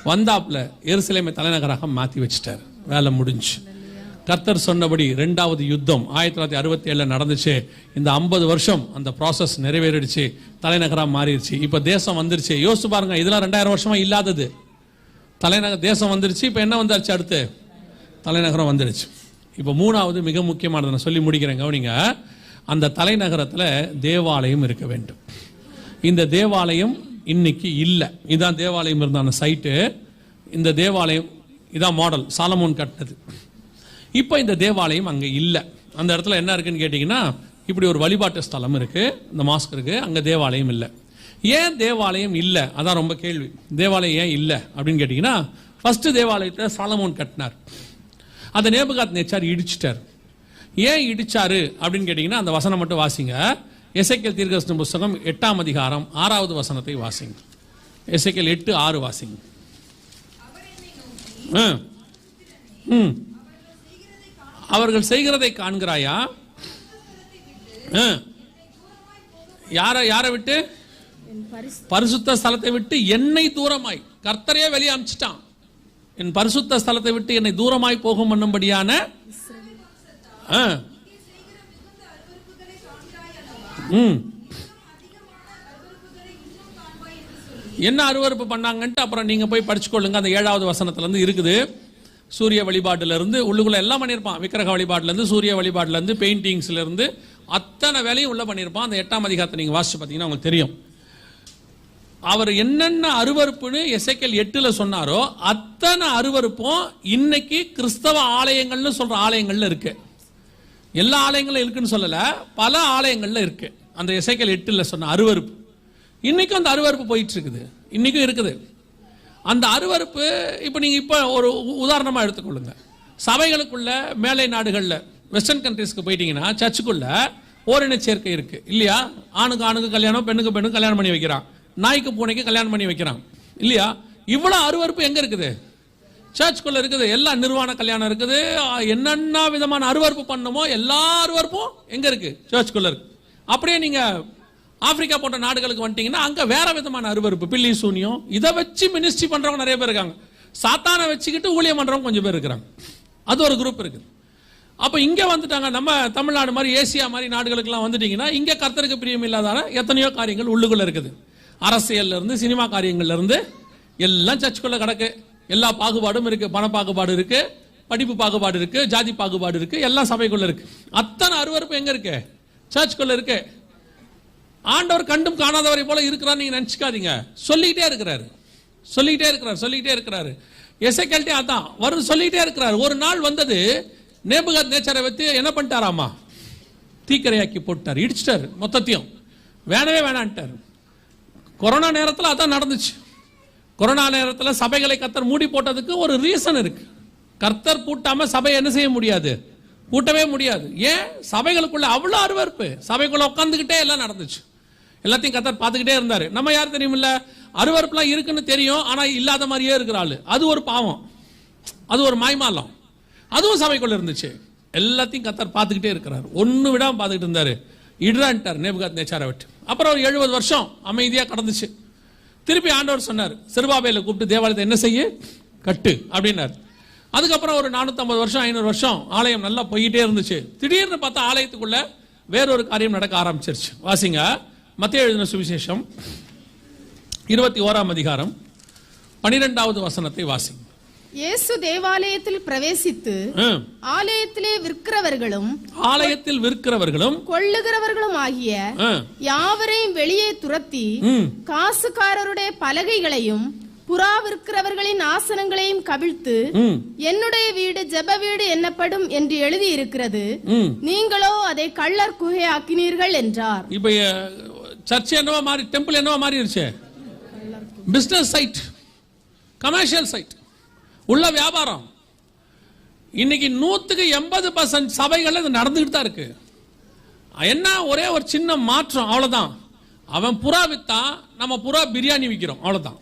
வந்தாப்புல எருசலேமை தலைநகராக மாத்தி வச்சிட்டார். வேலை முடிஞ்சு. கர்த்தர் சொன்னபடி 2வது யுத்தம் 1967 நடந்துச்சு. இந்த 50 வருஷம் அந்த ப்ராசஸ் நிறைவேறிடுச்சு, தலைநகரா மாறிடுச்சு. இப்ப தேசம் வந்துருச்சு. யோசிச்சு பாருங்க, இதெல்லாம் 2000 வருஷமா இல்லாதது. தலைநகர் தேசம் வந்துருச்சு. இப்ப என்ன வந்தாச்சு? அடுத்து தலைநகரம் வந்துடுச்சு. இப்ப 3வது மிக முக்கியமானது நான் சொல்லி முடிக்கிறேன், கவனிங்க. அந்த தலைநகரத்தில் தேவாலயம் இருக்க வேண்டும். இந்த தேவாலயம் இன்னைக்கு இல்லை. இதான் தேவாலயம் இருந்தான சைட்டு. இந்த தேவாலயம் இதான் மாடல், சாலமோன் கட்டினது. இப்போ இந்த தேவாலயம் அங்கே இல்லை. அந்த இடத்துல என்ன இருக்குன்னு கேட்டிங்கன்னா, இப்படி ஒரு வழிபாட்டு ஸ்தலம் இருக்கு, இந்த மாஸ்க் இருக்கு, அங்கே தேவாலயம் இல்லை. ஏன் தேவாலயம் இல்லை? அதான் ரொம்ப கேள்வி. தேவாலயம் ஏன் இல்லை அப்படின்னு கேட்டிங்கன்னா, ஃபர்ஸ்ட் தேவாலயத்தை சாலமோன் கட்டினார். அதை நேபுகாத்நேச்சார் இடிச்சிட்டார். ஏன் இடிச்சாரு அப்படின்னு கேட்டீங்கன்னா, அந்த வசனம் மட்டும் வாசிங்க. எசேக்கியேல் தீர்க்கதரிசன புத்தகம் 8ஆம் அதிகாரம் 6வது வசனத்தை வாசிங்க. எசேக்கியேல் 8:6 வாசிங்க. அவர்கள் செய்கிறதை காண்கிறாயா? யாரை விட்டு? பரிசுத்த ஸ்தலத்தை விட்டு என்னை தூரமாய். கர்த்தரே வெளியே அனுப்பிச்சிட்டான். என் பரிசுத்த ஸ்தலத்தை விட்டு என்னை தூரமாய் போகும் பண்ணும்படியான என்ன அருவருப்பு பண்ணாங்கன்ட்டு அப்புறம் நீங்க போய் படிச்சுக்கொள்ளுங்க. அந்த 7வது வசனத்துல இருந்து இருக்குது. சூரிய வழிபாட்டுல இருந்து உள்ளுக்குள்ள எல்லாம் பண்ணியிருப்பான். விக்கிரக வழிபாட்டுல இருந்து, சூரிய வழிபாட்டுல இருந்து, பெயிண்டிங்ஸ்ல இருந்து அத்தனை வேலையும் உள்ள பண்ணியிருப்பான். அந்த 8ஆம் அதிகாரத்தை நீங்க வாசிச்சு பார்த்தீங்கன்னா உங்களுக்கு தெரியும். அவர் என்னென்ன அருவருப்புன்னு எசேக்கியேல் 8ல சொன்னாரோ அத்தனை அருவருப்பும் இன்னைக்கு கிறிஸ்தவ ஆலயங்கள்னு சொல்ற ஆலயங்கள்ல இருக்கு. எல்லா ஆலயங்களும் இருக்குன்னு சொல்லல, பல ஆலயங்கள்ல இருக்கு. அந்த எசேக்கியேல் 8ல சொன்ன அருவருப்பு இன்னைக்கும் அந்த அருவருப்பு போயிட்டு இருக்குது, இன்னைக்கும் இருக்குது. அந்த அருவருப்பு இப்ப நீங்க இப்ப ஒரு உதாரணமா எடுத்துக்கொள்ளுங்க. சபைகளுக்குள்ள மேலை நாடுகள்ல வெஸ்டர்ன் கண்ட்ரீஸ்க்கு போயிட்டீங்கன்னா சர்ச்சுக்குள்ள ஓரின சேர்க்கை இருக்கு இல்லையா? ஆணுக்கு ஆணுக்கு கல்யாணம், பெண்ணுக்கு பெண்ணுக்கு கல்யாணம் பண்ணி வைக்கிறான், நாய்க்கு பூனைக்கு கல்யாணம் பண்ணி வைக்கிறான் இல்லையா? இவ்வளவு அருவருப்பு எங்க இருக்குது? சர்ச்சுக்குள்ள இருக்குது. எல்லா நிர்வாண கல்யாணம் இருக்குது. என்னென்ன விதமான அருவருப்பு பண்ணுமோ எல்லா அருவருப்பும் எங்க இருக்கு? சர்ச்சுக்குள்ள இருக்கு. அப்படியே நீங்க ஆப்பிரிக்கா போன்ற நாடுகளுக்கு வந்துட்டீங்கன்னா அங்க வேற விதமான அருவருப்பு, பில்லி சூனியம், இதை வச்சு மினிஸ்ட்ரி பண்றவங்க நிறைய பேர் இருக்காங்க. சாத்தானை வச்சுக்கிட்டு ஊழியம் பண்றவங்க கொஞ்சம் பேர் இருக்கிறாங்க. அது ஒரு குரூப் இருக்கு. அப்ப இங்க வந்துட்டாங்க. நம்ம தமிழ்நாடு மாதிரி ஏசியா மாதிரி நாடுகளுக்கெல்லாம் வந்துட்டீங்கன்னா இங்க கர்த்தருக்கு பிரியம் இல்லாத எத்தனையோ காரியங்கள் உள்ளுக்குள்ள இருக்குது. அரசியல்ல இருந்து சினிமா காரியங்கள்ல இருந்து எல்லாம் சர்ச்சுக்குள்ள கிடக்கு. எல்லா பாகுபாடும் இருக்கு. பண பாகுபாடு இருக்கு, படிப்பு பாகுபாடு இருக்கு, ஜாதி பாகுபாடு இருக்கு, எல்லாம் சபைக்குள்ள இருக்கு. அத்தனை அருவருப்பு எங்க இருக்கு? சர்ச்சுக்குள்ள இருக்கு. ஆண்டவர் கண்டும் காணாதவரை போல இருக்கிறார் நீங்க நினைச்சுக்காதீங்க. சொல்லிக்கிட்டே இருக்கிறாரு. எசேக்கியேல்ட்டே அதான் வரும், சொல்லிக்கிட்டே இருக்கிறார். ஒரு நாள் வந்தது, நேபுகாத்நேச்சாரை வச்சு என்ன பண்ணிட்டாராமா? தீக்கரையாக்கி போட்டார், இடிச்சிட்டாரு மொத்தத்தையும். வேணவே வேணான்ட்டார். கொரோனா நேரத்தில் அதான் நடந்துச்சு. கொரோனா நேரத்தில் சபைகளை கர்த்தர் மூடி போட்டதுக்கு ஒரு ரீசன் இருக்கு. கர்த்தர் பூட்டாம சபை என்ன செய்ய முடியாது? பூட்டவே முடியாது. ஏன்? சபைகளுக்குள்ள அவ்வளவு அருவருப்பு. சபைக்குள்ள உட்காந்துக்கிட்டே எல்லாம் நடந்துச்சு. எல்லாத்தையும் கர்த்தர் பார்த்துக்கிட்டே இருந்தாரு. நம்ம யார் தெரியுமில்ல, அருவருப்புலாம் இருக்குன்னு தெரியும், ஆனா இல்லாத மாதிரியே இருக்கிறாள். அது ஒரு பாவம், அது ஒரு மாய்மாலம். அதுவும் சபைக்குள்ள இருந்துச்சு. எல்லாத்தையும் கர்த்தர் பார்த்துக்கிட்டே இருக்கிறார். ஒன்னு விடாம பார்த்துக்கிட்டு இருந்தாரு. இடுறான்ட்டார் நேபுகாத்நேச்சாரை விட்டு. அப்புறம் 70 வருஷம் அமைதியா கடந்துச்சு. திருப்பி ஆண்டவர் சொன்னார், செருபாபேலை கூப்பிட்டு தேவாலயத்தை என்ன செய்ய? கட்டு அப்படின்னாரு. அதுக்கப்புறம் ஒரு 450 வருஷம் 500 வருஷம் ஆலயம் நல்லா போயிட்டே இருந்துச்சு. திடீர்னு பார்த்தா ஆலயத்துக்குள்ள வேறொரு காரியம் நடக்க ஆரம்பிச்சிருச்சு. வாசிங்க, மத்தேயு எழுதின சுவிசேஷம் 21ஆம் அதிகாரம் 12வது வசனத்தை வாசிங்க. இயேசு தேவாலயத்தில் பிரவேசித்து ஆலயத்தில் விற்கிறவர்களும் கொள்ளுகிறவர்களும் ஆகிய யாவரையும் வெளியே துரத்தி காசுக்காரருடைய பலகைகளையும் புறா விற்கிறவர்களின் ஆசனங்களையும் கவிழ்த்து என்னுடைய வீடு ஜெப வீடு என்னப்படும் என்று எழுதி இருக்கிறது, நீங்களோ அதை கள்ளர் குகை ஆக்கினீர்கள் என்றார். இப்ப சர்ச் என்னவா மாறி, டெம்பிள் என்னவா மாறிடுச்சு? பிசினஸ் சைட், கமர்ஷியல் சைட், உள்ள வியாபாரம். இன்னைக்கு 180% சபைகள் இது நடந்துகிட்டு தான் இருக்கு. என்ன ஒரே ஒரு சின்ன மாற்றம், அவ்வளவுதான். அவன் புறா வித்தான், நம்ம புறா பிரியாணி விற்கிறோம், அவ்வளவுதான்.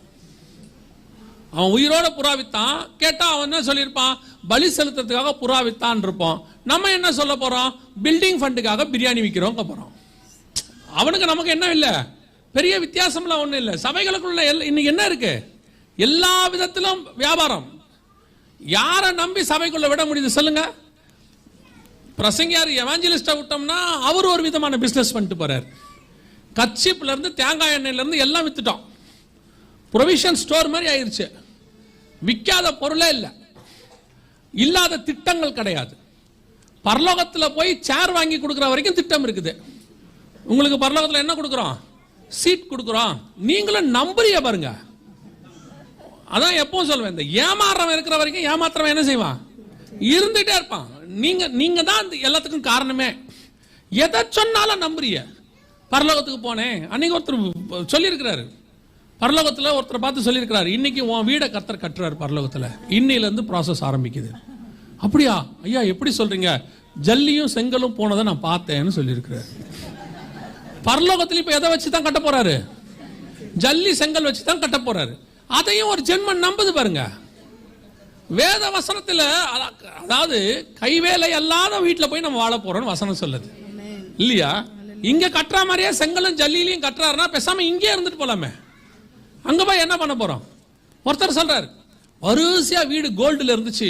அவன் உயிரோட புறா வித்தான். கேட்டா அவன் என்ன சொல்லியிருப்பான்? பலி செலுத்துறதுக்காக புறா வித்தான் இருப்போம். நம்ம என்ன சொல்ல போறோம்? பில்டிங் ஃபண்டுக்காக பிரியாணி விற்கிறோம் போறோம். அவனுக்கு நமக்கு என்ன இல்லை, பெரிய வித்தியாசம்லாம் ஒன்றும் இல்லை. சபைகளுக்குள்ள இன்னைக்கு என்ன இருக்கு? எல்லா விதத்திலும் வியாபாரம். யாரை நம்பி சபைக்குள்ள விட முடியுது சொல்லுங்க? பிரசங்கியார் எவாஞ்சலிஸ்டா விட்டோம்னா அவர் ஒரு விதமான பிசினஸ் பண்ணிட்டு போறாரு. கச்சிப்ல இருந்து தேங்காய் எண்ணெயில இருந்து எல்லாம் வித்துட்டோம். ப்ரொவிஷன் ஸ்டோர் மாதிரி ஆயிருச்சு. விற்காத பொருளே இல்லை, இல்லாத திட்டங்கள் கிடையாது. பரலோகத்தில் போய் சேர் வாங்கி கொடுக்குற வரைக்கும் திட்டம் இருக்குது. உங்களுக்கு பரலோகத்தில் என்ன கொடுக்குறோம்? சீட் கொடுக்குறோம். நீங்களும் நம்புறிய பாருங்க. அதான் எப்பவும் சொல்லுவேன், இந்த ஏமாறவன் இருக்கிற வரைக்கும் ஏமாத்துறவன் என்ன செய்வான்? இருந்துட்டே இருப்பான். நீங்க தான் எல்லாத்துக்கும் காரணமே. எதை சொன்னாலும் நம்புறிய. பரலோகத்துக்கு போனேன் அன்னைக்கு ஒருத்தர் சொல்லியிருக்கிறாரு, பரலோகத்தில் ஒருத்தரை பார்த்து சொல்லியிருக்கிறாரு, இன்னைக்கு உன் வீடை கர்த்தர் கட்டுறாரு பரலோகத்தில், இன்னையில இருந்து ப்ராசஸ் ஆரம்பிக்குது. அப்படியா ஐயா, எப்படி சொல்றீங்க? ஜல்லியும் செங்கலும் போனதை நான் பார்த்தேன்னு சொல்லியிருக்கிறாரு. பரலோகத்தில் இப்ப எதை வச்சு தான் கட்ட போறாரு? ஜல்லி செங்கல் வச்சு தான் கட்ட போறாரு. அதையும் ஒரு ஜென்மன் நம்புது பாருங்க. வேத வசனத்துல, அதாவது கைவேலை அல்லாத வீட்டுல போய் நம்ம வாழ போறோம்னு வசனம் சொல்லுது இல்லையா? இங்க கட்டுற மாதிரியே செங்கலும் ஜல்லியிலையும் கட்டுறாருன்னா பேசாம இங்கே இருந்துட்டு போலாமே. அங்க போய் என்ன பண்ண போறோம்? ஒருத்தர் சொல்றாரு, வரிசையா வீடு கோல்டுல இருந்துச்சு,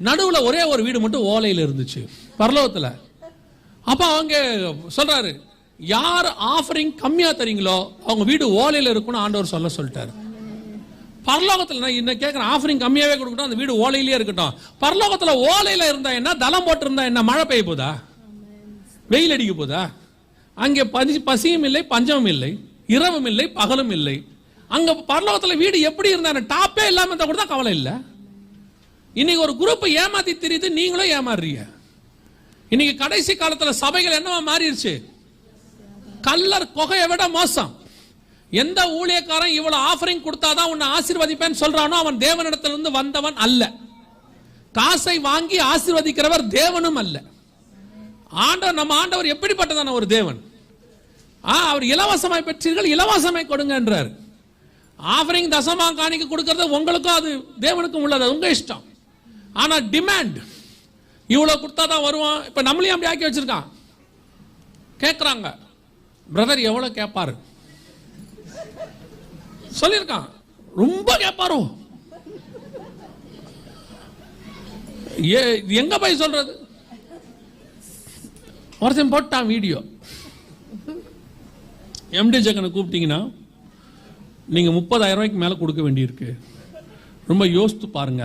நடுவுல ஒரே ஒரு வீடு மட்டும் ஓலையில இருந்துச்சு பரலோகத்துல. அப்ப அவங்க சொல்றாரு, யார் ஆஃபரிங் கம்மியா தரீங்களோ அவங்க வீடு ஓலையில இருக்குன்னு ஆண்டவர் சொல்லிட்டாரு. பரலோகத்துல நான் என்ன கேட்கிறேன், ஆஃபரிங் கம்மியாவே கொடுக்கட்டும், அந்த வீடு ஓலையிலேயே இருக்கட்டும். பரலோகத்துல ஓலையில இருந்தா என்ன, தளம் போட்டு இருந்தா என்ன, மழை பெய்ய போதா, வெயில் அடிக்க போதா? அங்கே பசியும் இல்லை, பஞ்சமும் இல்லை, இரவும் இல்லை, பகலும் இல்லை. அங்க பரலோகத்துல வீடு எப்படி இருந்தா டாப்பே இல்லாம இருந்தா கூட தான் கவலை இல்லை. இன்னைக்கு ஒரு குரூப் ஏமாத்தி தெரியுது, நீங்களும் ஏமாறுறீங்க. இன்னைக்கு கடைசி காலத்துல சபைகள் என்னவா மாறிடுச்சு? கல்லர் கொகையை விட மோசம். எந்த ஊழியக்காரன் இவ்வளவு ஆஃபரிங் கொடுத்தாதான் உன்னை ஆசீர்வதிப்பேன்னு சொல்றானோ அவன் தேவனிடத்திலிருந்து வந்தவன் அல்ல. காசை வாங்கி ஆசீர்வதிக்கிறவர் தேவனும் அல்ல. ஆண்டவர், நம்ம ஆண்டவர் எப்படிப்பட்டதான ஒரு தேவன்? அவர் இலவசமாய் பெற்றீர்கள், இலவசமாய் கொடுங்க என்றார். ஆஃபரிங் தசமா காணிக்க கொடுக்கிறது உங்களுக்கும் அது தேவனுக்கும் உள்ளது, உங்க இஷ்டம். ஆனா டிமாண்ட் இவ்வளவு கொடுத்தாதான் வருவான். இப்ப நம்மளையும் அப்படி ஆக்கி வச்சிருக்கான். கேட்கிறாங்க, பிரதர் எவ்வளவு கேட்பாரு சொல்லியிருக்கான். ரொம்ப கேட்பாரோ, எங்க போய் சொல்றது? ஒருத்தன் போட்டான் வீடியோ, எம்டி ஜெகனை கூப்பிட்டீங்கன்னா நீங்க 30,000 ரூபாய்க்கு மேல கொடுக்க வேண்டியிருக்கு, ரொம்ப யோசித்து பாருங்க,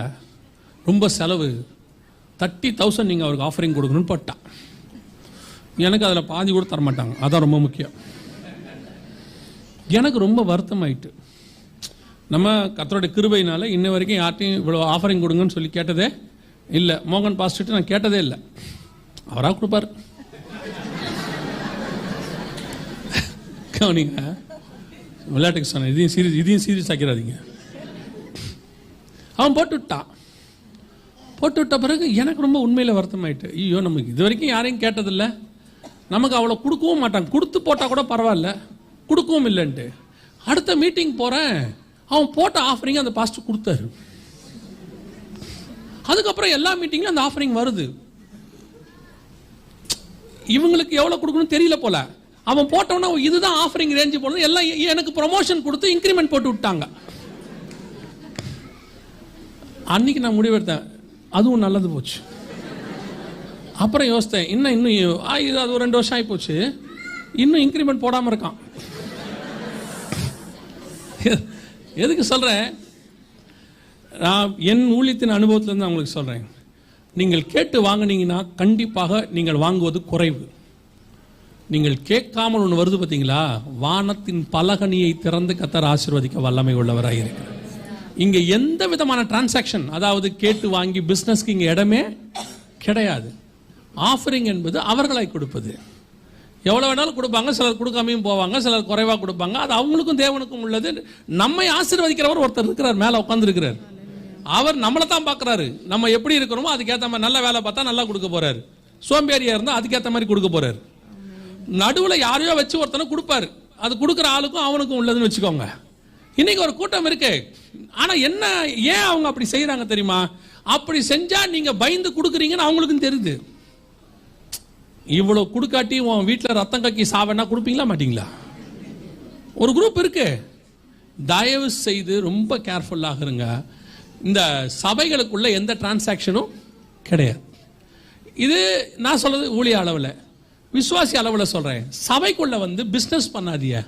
ரொம்ப செலவு, 30,000 நீங்க அவருக்கு ஆஃபரிங் கொடுக்கணும்னு போட்டான். எனக்கு அதில் பாதி கூட தரமாட்டாங்க, அதான் ரொம்ப முக்கியம். எனக்கு ரொம்ப வருத்தம் ஆயிட்டு. நம்ம கர்த்தருடைய கிருபையினால இன்ன வரைக்கும் யார்ட்டையும் இவ்வளோ ஆஃபரிங் கொடுங்கன்னு சொல்லி கேட்டதே இல்லை. மோகன் பாஸ்டர்கிட்ட நான் கேட்டதே இல்லை, அவராக கொடுப்பார். கவனிங்க, விளையாட்டுக்கு சொன்ன, இதையும் சீரியஸ் ஆக்கிறாதீங்க. அவன் போட்டு விட்ட பிறகு எனக்கு ரொம்ப உண்மையில் வருத்தம் ஆயிட்டு. ஐயோ, நமக்கு இது வரைக்கும் யாரையும் கேட்டதில்லை, நமக்கு அவ்வளோ கொடுக்கவும் மாட்டாங்க, கொடுத்து போட்டால் கூட பரவாயில்ல, கொடுக்கவும் இல்லைன்ட்டு. அடுத்த மீட்டிங் போகிறேன், அவன் போட்ட ஆஃபரிங் அந்த பாஸ்டர் கொடுத்தாரு. அதுக்கப்புறம் எல்லா மீட்டிங்லையும் அந்த ஆஃபரிங் வருது. இவங்களுக்கு எவ்வளோ கொடுக்கணும் தெரியல போல. அவன் போட்டவனா இதுதான் ஆஃபரிங் ரேஞ்சு போனது, எல்லாம் எனக்கு ப்ரொமோஷன் கொடுத்து இன்க்ரிமெண்ட் போட்டு விட்டாங்க. அன்னைக்கு நான் முடிவெடுத்தேன், அதுவும் நல்லது போச்சு. அப்புறம் யோசித்தேன், இன்னும் இது அது ஒரு 2 வருஷம் ஆகி போச்சு, இன்னும் இன்க்ரிமெண்ட் போடாமல் இருக்கான். எதுக்கு சொல்றேன்? நான் என் ஊழியத்தின் அனுபவத்திலிருந்து உங்களுக்கு சொல்றேன், நீங்கள் கேட்டு வாங்கினீங்கன்னா கண்டிப்பாக நீங்கள் வாங்குவது குறைவு. நீங்கள் கேட்காமல் ஒன்று வருது பார்த்தீங்களா, வானத்தின் பலகனியை திறந்து கர்த்தர் ஆசீர்வதிக்க வல்லமை உள்ளவராக இருக்கிறார். இங்க எந்த விதமான டிரான்சாக்ஷன், அதாவது கேட்டு வாங்கி பிசினஸ்க்கு இங்க இடமே கிடையாது. ஆஃபரிங் என்பது அவர்களாய் கொடுப்பது. எவ்வளவு வேணாலும் கொடுப்பாங்க, சிலர் கொடுக்காமையும் போவாங்க, சிலர் குறைவா கொடுப்பாங்க. அது அவங்களுக்கும் தேவனுக்கும் உள்ளது. நம்மை ஆசீர்வதிக்கிறவர் ஒருத்தர் இருக்கிறார், மேல உட்கார்ந்து இருக்கிறார். அவர் நம்மளை தான் பார்க்கிறாரு. நம்ம எப்படி இருக்கிறோமோ அதுக்கேற்ற மாதிரி நல்ல வேலை பார்த்தா நல்லா கொடுக்க போறாரு, சோம்பேறியா இருந்தா அதுக்கேற்ற மாதிரி கொடுக்க போறாரு. நடுவில் யாரையோ வச்சு ஒருத்தனை கொடுப்பாரு, அது கொடுக்குற ஆளுக்கும் அவனுக்கும் உள்ளதுன்னு வச்சுக்கோங்க. இன்னைக்கு ஒரு கூட்டம் இருக்கு. ஆனா என்ன, ஏன் அவங்க அப்படி செய்யறாங்க தெரியுமா? அப்படி செஞ்சா நீங்க பயந்து கொடுக்குறீங்கன்னு அவங்களுக்கும் தெரியுது. இவ்வளவு கொடுக்காட்டி உன் வீட்டில் ரத்தம் கக்கி சாவனா கொடுப்பீங்களா மாட்டீங்களா? ஒரு குரூப் இருக்கு. தயவு செய்து ரொம்ப கேர்ஃபுல்லாக இருங்க. இந்த சபைகளுக்குள்ள எந்த டிரான்சாக்ஷனும் கிடையாது. இது நான் சொல்றது ஊழிய அளவில், விசுவாசி அளவில் சொல்றேன். சபைக்குள்ள வந்து பிசினஸ் பண்ணாதீங்க.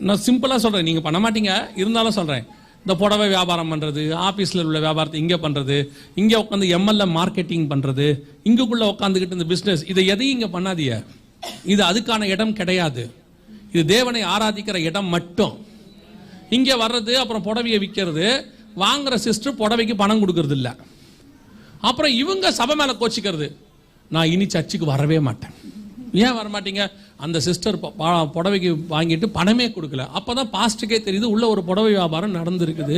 நான் சிம்பிளா சொல்றேன், நீங்க பண்ண மாட்டீங்க, இருந்தாலும் சொல்றேன். இந்த புடவை வியாபாரம் பண்றது, ஆபீஸ்ல உள்ள வியாபாரத்தை இங்க பண்றது, இங்க உட்காந்து எம்எல்ஏ மார்க்கெட்டிங் பண்றது, இங்குள்ள உட்காந்துக்கிட்டு இந்த பிசினஸ், இதை எதையும் இங்க பண்ணாதீங்க. இது அதுக்கான இடம் கிடையாது. இது தேவனை ஆராதிக்கிற இடம் மட்டும். இங்க வர்றது, அப்புறம் புடவையை விற்கிறது, வாங்குற சிஸ்டர் புடவைக்கு பணம் கொடுக்கறது இல்ல. அப்புறம் இவங்க சபை மேல கோச்சிக்கிறது, நான் இனி சர்ச்சுக்கு வரவே மாட்டேன். ஏன் வரமாட்டீங்க? அந்த சிஸ்டர் புடவைக்கு வாங்கிட்டு பணமே கொடுக்கல. அப்பதான் பாஸ்டருக்கே தெரியுது உள்ள ஒரு புடவை வியாபாரம் நடந்திருக்குது.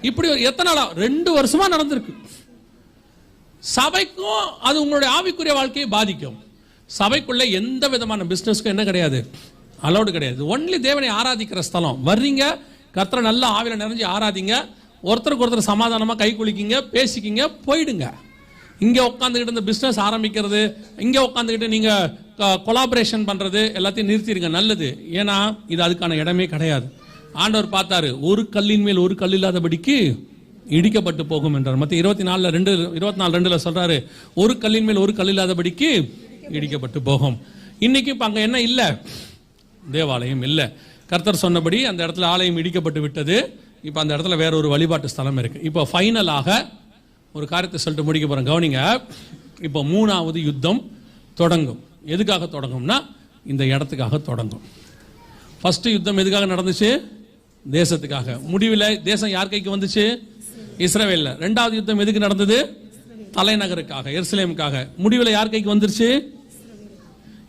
இப்படி எத்தனை நாளா? 2 வருஷமா நடந்திருக்கு. சபைக்கும் அது உங்களுடைய ஆவிக்குரிய வாழ்க்கையை பாதிக்கும். சபைக்குள்ள எந்த விதமான பிசினஸ்க்கும் என்ன கிடையாது, அலௌடு கிடையாது. ஒன்லி தேவனை ஆராதிக்கிற ஸ்தலம். வர்றீங்க, கர்த்தரை நல்ல ஆவியில நிறைஞ்சு ஆராதிங்க, ஒருத்தருக்கு ஒருத்தர் சமாதானமா கை குலுக்கிங்க, பேசிக்கிங்க, போயிடுங்க. இங்க உட்காந்துக்கிட்டு இந்த பிசினஸ் ஆரம்பிக்கிறது, இங்க உட்காந்துக்கிட்டு நீங்க கொலாபரேஷன் பண்றது எல்லாத்தையும் நிறுத்திடுங்க. நல்லது. ஏன்னா இது அதுக்கான இடமே கிடையாது. ஆண்டவர் பார்த்தாரு, ஒரு கல்லின் மேல் ஒரு கல் இல்லாதபடிக்கு இடிக்கப்பட்டு போகும் என்றார். மத்திய 24:2 சொல்றாரு, ஒரு கல்லின் மேல் ஒரு கல் இல்லாதபடிக்கு இடிக்கப்பட்டு போகும். இன்னைக்கு இப்ப அங்க என்ன இல்ல? தேவாலயம் இல்ல. கர்த்தர் சொன்னபடி அந்த இடத்துல ஆலயம் இடிக்கப்பட்டு விட்டது. இப்ப அந்த இடத்துல வேற ஒரு வழிபாட்டு ஸ்தலம் இருக்கு. இப்ப ஃபைனலாக ஒரு காரியத்தை சொல்லிட்டு முடிக்க போறேன். கவனிங்க. இப்போ 3வது யுத்தம் தொடங்கும். எதுக்காக தொடங்கும்னா இந்த இடத்துக்காக தொடங்கும். ஃபர்ஸ்ட் யுத்தம் எதுக்காக நடந்துச்சு? தேசத்துக்காக. முடிவில் தேசம் யார் கைக்கு வந்துச்சு? இஸ்ரவேல்ல. 2வது யுத்தம் எதுக்கு நடந்தது? தலைநகருக்காக, எருசலேமுக்காக. முடிவில் யார் கைக்கு வந்துருச்சு?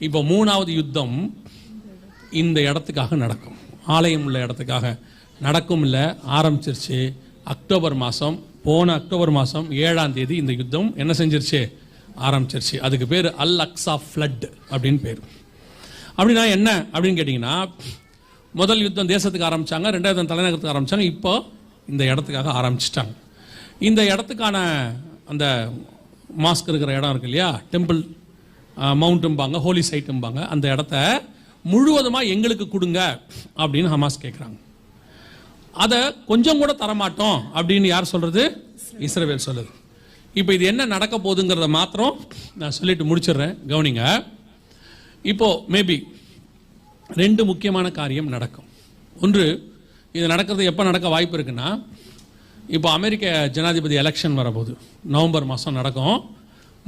இப்போ 3வது யுத்தம் இந்த இடத்துக்காக நடக்கும். ஆலயம் உள்ள இடத்துக்காக நடக்கும். இல்ல, ஆரம்பிச்சிருச்சு. அக்டோபர் மாசம், போன அக்டோபர் மாசம் 7ஆம் தேதி இந்த யுத்தம் என்ன செஞ்சிருச்சு? ஆரம்பிச்சிருச்சு. அதுக்கு பேர் அல் அக்ஸா ஃப்ளட் அப்படின்னு பேர். அப்படின்னா என்ன அப்படின்னு கேட்டீங்கன்னா, முதல் யுத்தம் தேசத்துக்கு ஆரம்பிச்சாங்க, 2வது தலைநகரத்துக்கு ஆரம்பிச்சாங்க, இப்போ இந்த இடத்துக்காக ஆரம்பிச்சிட்டாங்க. இந்த இடத்துக்கான அந்த மாஸ்க் இருக்கிற இடம் இருக்கு இல்லையா, டெம்பிள் மவுண்ட்டும்பாங்க, ஹோலி சைட்டும்பாங்க, அந்த இடத்த முழுவதுமா எங்களுக்கு கொடுங்க அப்படின்னு ஹமாஸ் கேட்குறாங்க. அதை கொஞ்சம் கூட தரமாட்டோம் அப்படின்னு யார் சொல்றது? இஸ்ரவேல் சொல்லுது. இப்போ இது என்ன நடக்க போகுதுங்கிறத மாத்திரம் நான் சொல்லிட்டு முடிச்சிடுறேன். கவனிங்க. இப்போ மேபி 2 முக்கியமான காரியம் நடக்கும். ஒன்று, இது நடக்கிறது எப்போ நடக்க வாய்ப்பு இருக்குன்னா, இப்போ அமெரிக்க ஜனாதிபதி எலெக்ஷன் வரப்போகுது. நவம்பர் மாதம் நடக்கும்.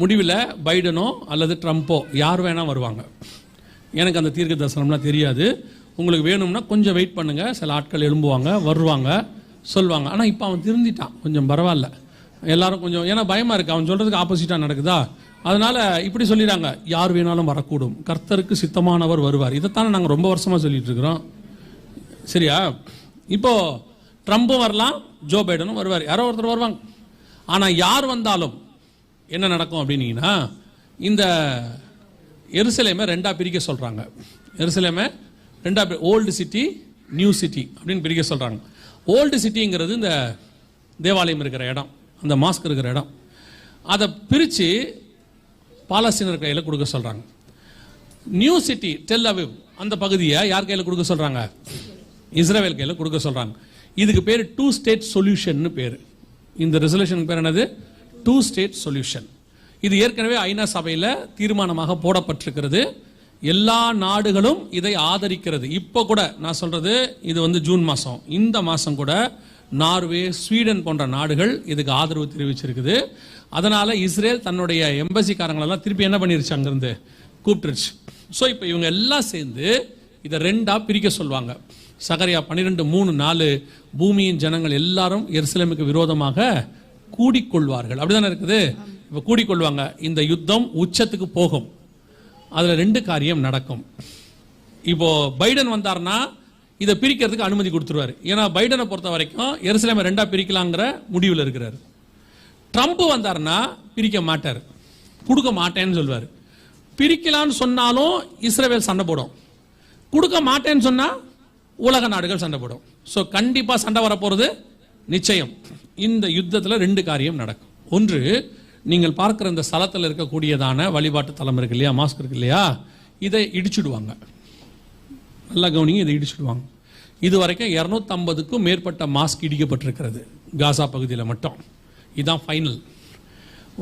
முடிவில் பைடனோ அல்லது ட்ரம்ப்போ யார் வேணா வருவாங்க. எனக்கு அந்த தீர்க்க தரிசனம்லாம் தெரியாது. உங்களுக்கு வேணும்னா கொஞ்சம் வெயிட் பண்ணுங்க. சில ஆட்கள் எழும்புவாங்க, வருவாங்க, சொல்லுவாங்க. ஆனால் இப்போ அவன் திருந்திட்டான், கொஞ்சம் பரவாயில்ல. எல்லாரும் கொஞ்சம், ஏன்னா பயமா இருக்கு, அவன் சொல்றதுக்கு ஆப்போசிட்டா நடக்குதா, அதனால இப்படி சொல்லிடுறாங்க, யார் வேணாலும் வரக்கூடும், கர்த்தருக்கு சித்தமானவர் வருவார். இதைத்தானே நாங்கள் ரொம்ப வருஷமா சொல்லிட்டு இருக்கிறோம். சரியா? இப்போ ட்ரம்பும் வரலாம், ஜோ பைடனும் வருவார், யாரோ ஒருத்தர் வருவாங்க. ஆனால் யார் வந்தாலும் என்ன நடக்கும் அப்படின்னீங்கன்னா, இந்த எருசலேமை 2ஆ பிரிக்க சொல்றாங்க. எருசலேமை 2ஆ, ஓல்டு சிட்டி, நியூ சிட்டி அப்படின்னு பிரிக்க சொல்றாங்க. ஓல்டு சிட்டிங்கிறது இந்த தேவாலயம் இருக்கிற இடம், அந்த மாஸ்க் இருக்கிற இடம். அதை பிரித்து பாலஸ்தீனர் கையில் கொடுக்க சொல்றாங்க. நியூ சிட்டி டெல் அவிவ் அந்த பகுதியை யார் கையில் கொடுக்க சொல்றாங்க? இஸ்ரவேல் கையில் கொடுக்க சொல்றாங்க. இதுக்கு பேர் 2 ஸ்டேட் சொல்யூஷன் பேர். இந்த ரெசல்யூஷன் பேர் என்னது? 2 ஸ்டேட் சொல்யூஷன். இது ஏற்கனவே ஐநா சபையில் தீர்மானமாக போடப்பட்டிருக்கிறது. எல்லா நாடுகளும் இதை ஆதரிக்கிறது. இப்போ கூட நான் சொல்றது, இது ஜூன் மாசம், இந்த மாசம் கூட நார்வே, ஸ்வீடன் போன்ற நாடுகள் இதுக்கு ஆதரவு தெரிவிச்சிருக்குது. அதனால இஸ்ரேல் தன்னுடைய எம்பசிக்காரங்களெல்லாம் திருப்பி என்ன பண்ணிருச்சு, அங்கிருந்து கூப்பிட்டுருச்சு. ஸோ இப்போ இவங்க எல்லாம் சேர்ந்து இதை 2ஆ பிரிக்க சொல்லுவாங்க. சகரியா 12:3-4 பூமியின் ஜனங்கள் எல்லாரும் எருசலேமுக்கு விரோதமாக கூடிக்கொள்வார்கள். அப்படிதானே இருக்குது. இப்போ கூடிக்கொள்வாங்க. இந்த யுத்தம் உச்சத்துக்கு போகும். அதுல 2 காரியம் நடக்கும். இப்போ பைடன் வந்தார்னா இதை பிரிக்கிறதுக்கு அனுமதி கொடுத்துருவாரு. ஏன்னா பைடனை பொறுத்த வரைக்கும் எருசலேமை 2ஆ பிரிக்கலாங்கிற முடிவில் இருக்கிறார். ட்ரம்ப் வந்தார்னா பிரிக்க மாட்டார், கொடுக்க மாட்டேன்னு சொல்வார். பிரிக்கலான்னு சொன்னாலும் இஸ்ரவேல் சண்டை போடும், கொடுக்க மாட்டேன்னு சொன்னா உலக நாடுகள் சண்டை போடும். ஸோ கண்டிப்பா சண்டை வரப்போறது நிச்சயம். இந்த யுத்தத்தில் 2 காரியம் நடக்கும். ஒன்று, நீங்கள் பார்க்கிற இந்த ஸ்தலத்தில் இருக்கக்கூடியதான வழிபாட்டு தலம் இருக்கு இல்லையா, மாஸ்க் இருக்கு இல்லையா, இதை இடிச்சுடுவாங்க. நல்லா கவனிங்க, இதை இடிச்சுடுவாங்க. இது வரைக்கும் 250க்கும் மேற்பட்ட மாஸ்க் இடிக்கப்பட்டிருக்கிறது காசா பகுதியில் மட்டும். இதுதான் ஃபைனல்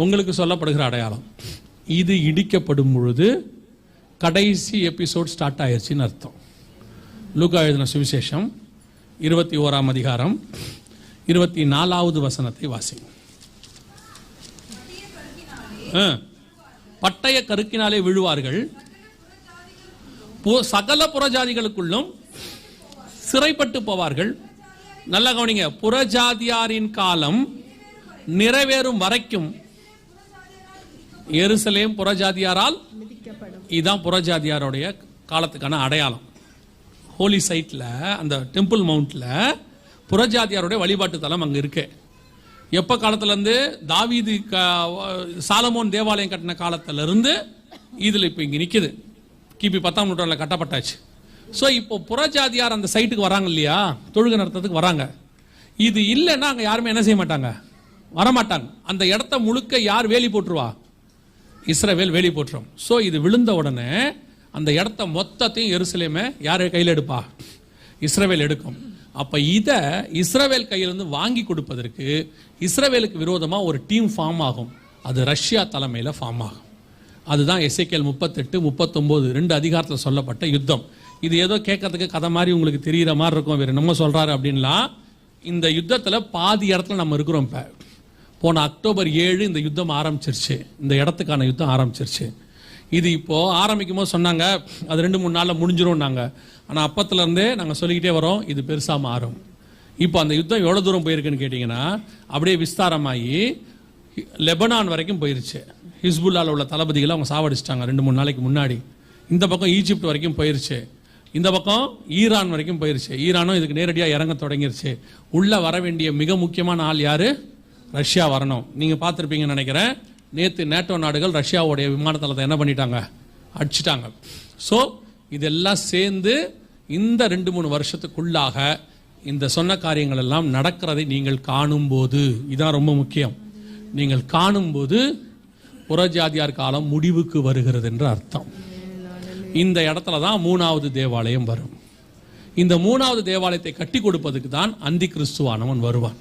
உங்களுக்கு சொல்லப்படுகிற அடையாளம். இது இடிக்கப்படும் பொழுது கடைசி எபிசோட் ஸ்டார்ட் ஆயிடுச்சுன்னு அர்த்தம். லூக்கா எழுதின சுவிசேஷம் 21ஆம் அதிகாரம் 24வது வசனத்தை வாசிங்க. பட்டய கருக்கினாலே விழுவார்கள், சகல புறஜாதிகளுக்குள்ளும் சிறைப்பட்டு போவார்கள். நல்ல கவனிங்க, புறஜாதியாரின் காலம் நிறைவேறும் வரைக்கும் எருசலேம் புறஜாதியாரால், இதுதான் புறஜாதியாருடைய காலத்துக்கான அடையாளம். ஹோலி சைட்ல, அந்த டெம்பிள் மவுண்ட்ல புறஜாதியாருடைய வழிபாட்டு தலம் அங்க இருக்கு. எப்ப காலத்துல இருந்து? தாவீது சாலமோன் தேவாலயம் கட்டின காலத்துல இருந்து இதுல இப்ப இங்க நிக்குது. கிபி 10ஆம் நூற்றாண்டுல கட்டப்பட்டாச்சு. ஸோ இப்போ புறஜாதியார் அந்த சைட்டுக்கு வராங்க இல்லையா, தொழுகை நடத்துறதுக்கு வராங்க. இது இல்லைன்னா அங்கே யாருமே என்ன செய்ய மாட்டாங்க, வரமாட்டாங்க. அந்த இடத்த முழுக்க யார் வேலி போட்டுருவா? இஸ்ரவேல் வேலி போட்டுரும். ஸோ இது விழுந்த உடனே அந்த இடத்த மொத்தத்தையும் எருசலேமை யார் கையில் எடுப்பா? இஸ்ரவேல் எடுக்கும். அப்ப இதை இஸ்ரவேல் கையிலிருந்து வாங்கி கொடுப்பதற்கு இஸ்ரவேலுக்கு விரோதமாக ஒரு டீம் ஃபார்ம் ஆகும். அது ரஷ்யா தலைமையில் ஃபார்ம் ஆகும். அதுதான் எசேக்கியேல் 38, 39 2 அதிகாரத்தில் சொல்லப்பட்ட யுத்தம். இது ஏதோ கேட்கறதுக்கு கதை மாதிரி உங்களுக்கு தெரிகிற மாதிரி இருக்கும், வேறு நம்ம சொல்றாரு அப்படின்லாம். இந்த யுத்தத்தில் பாதி இடத்துல நம்ம இருக்கிறோம். இப்போ போன அக்டோபர் 7 இந்த யுத்தம் ஆரம்பிச்சிருச்சு. இந்த இடத்துக்கான யுத்தம் ஆரம்பிச்சிருச்சு. இது இப்போ ஆரம்பிக்கும் போது சொன்னாங்க அது 2-3 நாளில் முடிஞ்சிரும்னாங்க. ஆனால் அப்பத்துல இருந்தே நாங்கள் சொல்லிக்கிட்டே வரோம் இது பெருசாக மாறும். இப்போ அந்த யுத்தம் எவ்வளோ தூரம் போயிருக்குன்னு கேட்டிங்கன்னா அப்படியே விஸ்தாரமாகி லெபனான் வரைக்கும் போயிருச்சு. ஹிஸ்புல்லாவில் உள்ள தளபதிகளை அவங்க சாவடிச்சிட்டாங்க 2-3 நாளைக்கு முன்னாடி. இந்த பக்கம் ஈஜிப்ட் வரைக்கும் போயிருச்சு, இந்த பக்கம் ஈரான் வரைக்கும் போயிருச்சு. ஈரானும் இதுக்கு நேரடியாக இறங்க தொடங்கிருச்சு. உள்ள வர வேண்டிய மிக முக்கியமான ஆள் யாரு? ரஷ்யா வரணும். நீங்க பார்த்துருப்பீங்கன்னு நினைக்கிறேன், நேற்று நேட்டோ நாடுகள் ரஷ்யாவுடைய விமான தளத்தை என்ன பண்ணிட்டாங்க? அடிச்சிட்டாங்க. ஸோ இதெல்லாம் சேர்ந்து இந்த 2-3 வருஷத்துக்குள்ளாக இந்த சொன்ன காரியங்கள் எல்லாம் நடக்கிறதை நீங்கள் காணும்போது, இதான் ரொம்ப முக்கியம், நீங்கள் காணும்போது புறஜாதியார் காலம் முடிவுக்கு வருகிறது என்று அர்த்தம். இந்த இடத்துல தான் 3வது தேவாலயம் வரும். இந்த 3வது தேவாலயத்தை கட்டி கொடுப்பதற்கு தான் அந்தி கிறிஸ்துவானவன் வருவான்.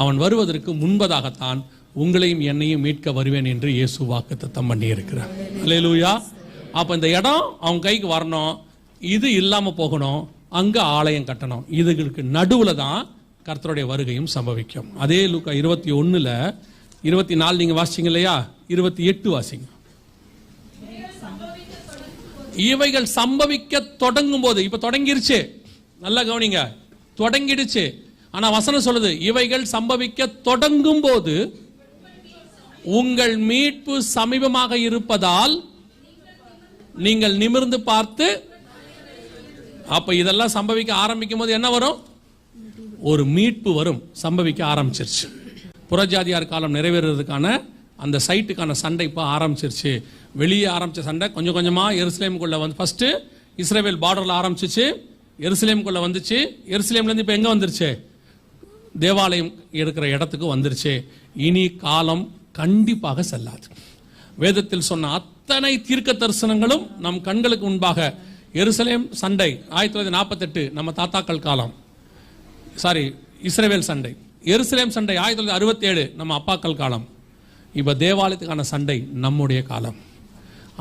அவன் வருவதற்கு முன்பதாகத்தான் உங்களையும் என்னையும் மீட்க வருவேன் என்று இயேசு வாக்குத்தத்தம் பண்ணி இருக்கிறார். அல்லேலூயா. அப்ப இந்த இடம் அவன் கைக்கு வரணும், இது இல்லாம போகணும், அங்க ஆலயம் கட்டணும். இதுகளுக்கு நடுவுல தான் கர்த்தருடைய வருகையும் சம்பவிக்கும். அதே லூக்கா 21ல 24 நீங்க வாசிச்சீங்க இல்லையா, 28 வாசிங்க. இவைகள் சம்பவிக்க தொடங்கும் போது, இப்ப தொடங்கிருச்சு, நல்லா கவனிங்க, தொடங்கிடுச்சு. ஆனா வசனம் சொல்லுது இவைகள் சம்பவிக்க தொடங்கும் போது உங்கள் மீட்பு சமீபமாக இருப்பதால் நீங்கள் நிமிர்ந்து பார்த்து. அப்ப இதெல்லாம் சம்பவிக்க ஆரம்பிக்கும் போது என்ன வரும்? ஒரு மீட்பு வரும். சம்பவிக்க ஆரம்பிச்சிருச்சு. புறஜாதியார் காலம் நிறைவேறதுக்கான அந்த சைட்டுக்கான சண்டை இப்போ ஆரம்பிச்சிருச்சு. வெளியே ஆரம்பிச்ச சண்டை கொஞ்சம் கொஞ்சமா எருசலேமுக்குள்ள வந்து ஃபர்ஸ்ட் இஸ்ரேல் பார்டர்ல ஆரம்பிச்சிச்சு, எருசலேமுக்குள்ள வந்துச்சு. எருசலேம்ல இருந்து இப்போ எங்க வந்துருச்சு? தேவாலயம் இருக்கிற இடத்துக்கு வந்துருச்சு. இனி காலம் கண்டிப்பாக செல்லாது. வேதத்தில் சொன்ன அத்தனை தீர்க்க தரிசனங்களும் நம் கண்களுக்கு முன்பாக. எருசலேம் சண்டை 1948 நம்ம தாத்தாக்கள் காலம், இஸ்ரேல் சண்டை. எருசலேம் சண்டை 1967 நம்ம அப்பாக்கள் காலம். இப்ப தேவாலயத்துக்கான சண்டை நம்முடைய காலம்.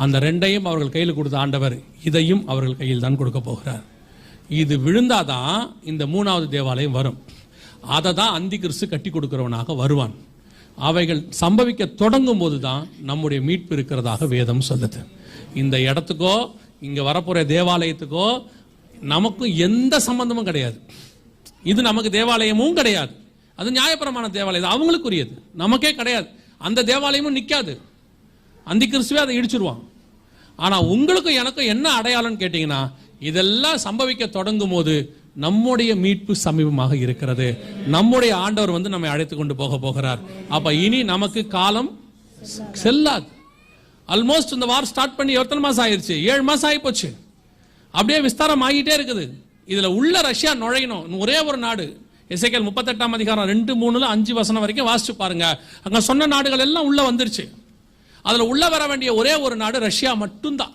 அந்த ரெண்டையும் அவர்கள் கையில் கொடுத்த ஆண்டவர் இதையும் அவர்கள் கையில் தான் கொடுக்க போகிறார். இது விழுந்தாதான் இந்த 3வது தேவாலயம் வரும். அதை தான் அந்தி கிறிஸ்து கட்டி கொடுக்கிறவனாக வருவான். அவைகள் சம்பவிக்க தொடங்கும் போதுதான் நம்முடைய மீட்பு இருக்கிறதாக வேதம் சொல்லுது. இந்த இடத்துக்கோ இங்க வரப்போற தேவாலயத்துக்கோ நமக்கும் எந்த சம்பந்தமும் கிடையாது. இது நமக்கு தேவாலயமும் கிடையாது. அது நியாயப்பிரமாண தேவாலயம், அவங்களுக்குரியது, நமக்கே கிடையாது. அந்த தேவாலயமும் நிக்காது. அந்தி கிறிஸ்துவே அதை இடிச்சிருவான். ஆனா உங்களுக்கும் எனக்கும் என்ன அடையாளம் கேட்டீங்கன்னா, இதெல்லாம் சம்பவிக்க தொடங்கும் போது நம்முடைய மீட்பு சமீபமாக இருக்கிறது. நம்முடைய ஆண்டவர் வந்து நம்மை அழைத்து கொண்டு போகிறார். அப்ப இனி நமக்கு காலம் செல்லாது. ஆல்மோஸ்ட் இந்த வார் ஸ்டார்ட் பண்ணி எத்தனை மாசம் ஆயிருச்சு? 7 மாசம் ஆகி போச்சு. அப்படியே விஸ்தாரம் ஆகிட்டே இருக்குது. இதுல உள்ள ரஷ்யா நுழையணும். ஒரே ஒரு நாடு, எசேக்கியேல் 38 அதிகாரம் 2, 3, 5 வசனம் வரைக்கும் வாசிச்சு பாருங்க. அங்க சொன்ன நாடுகள் எல்லாம் உள்ள வந்துருச்சு. அதுல உள்ள வர வேண்டிய ஒரே ஒரு நாடு ரஷ்யா மட்டும்தான்.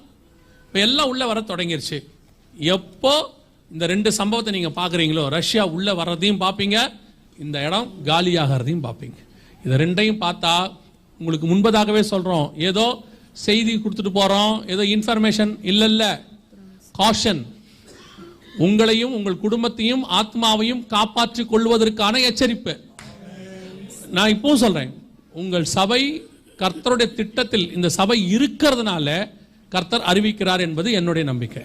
இப்ப எல்லாம் உள்ள வர தொடங்கிருச்சு. எப்போ இந்த 2 சம்பவத்தை நீங்க பாக்குறீங்களோ, ரஷ்யா உள்ள வர்றதையும் பாப்பீங்க, இந்த இடம் காலியாகிறதையும் பாப்பீங்க. இதை 2ஐயும் பார்த்தா உங்களுக்கு முன்பதாகவே சொல்றோம், ஏதோ செய்தி கொடுத்துட்டு போறோம், ஏதோ இன்ஃபர்மேஷன் இல்ல. காஷன், உங்களையும் உங்கள் குடும்பத்தையும் ஆத்மாவையும் காப்பாற்றிக் கொள்வதற்கான எச்சரிப்பு. நான் இப்போ சொல்றேன், உங்கள் சபை கர்த்தருடைய திட்டத்தில் இந்த சபை இருக்கிறதுனால கர்த்தர் அறிவிக்கிறார் என்பது என்னுடைய நம்பிக்கை.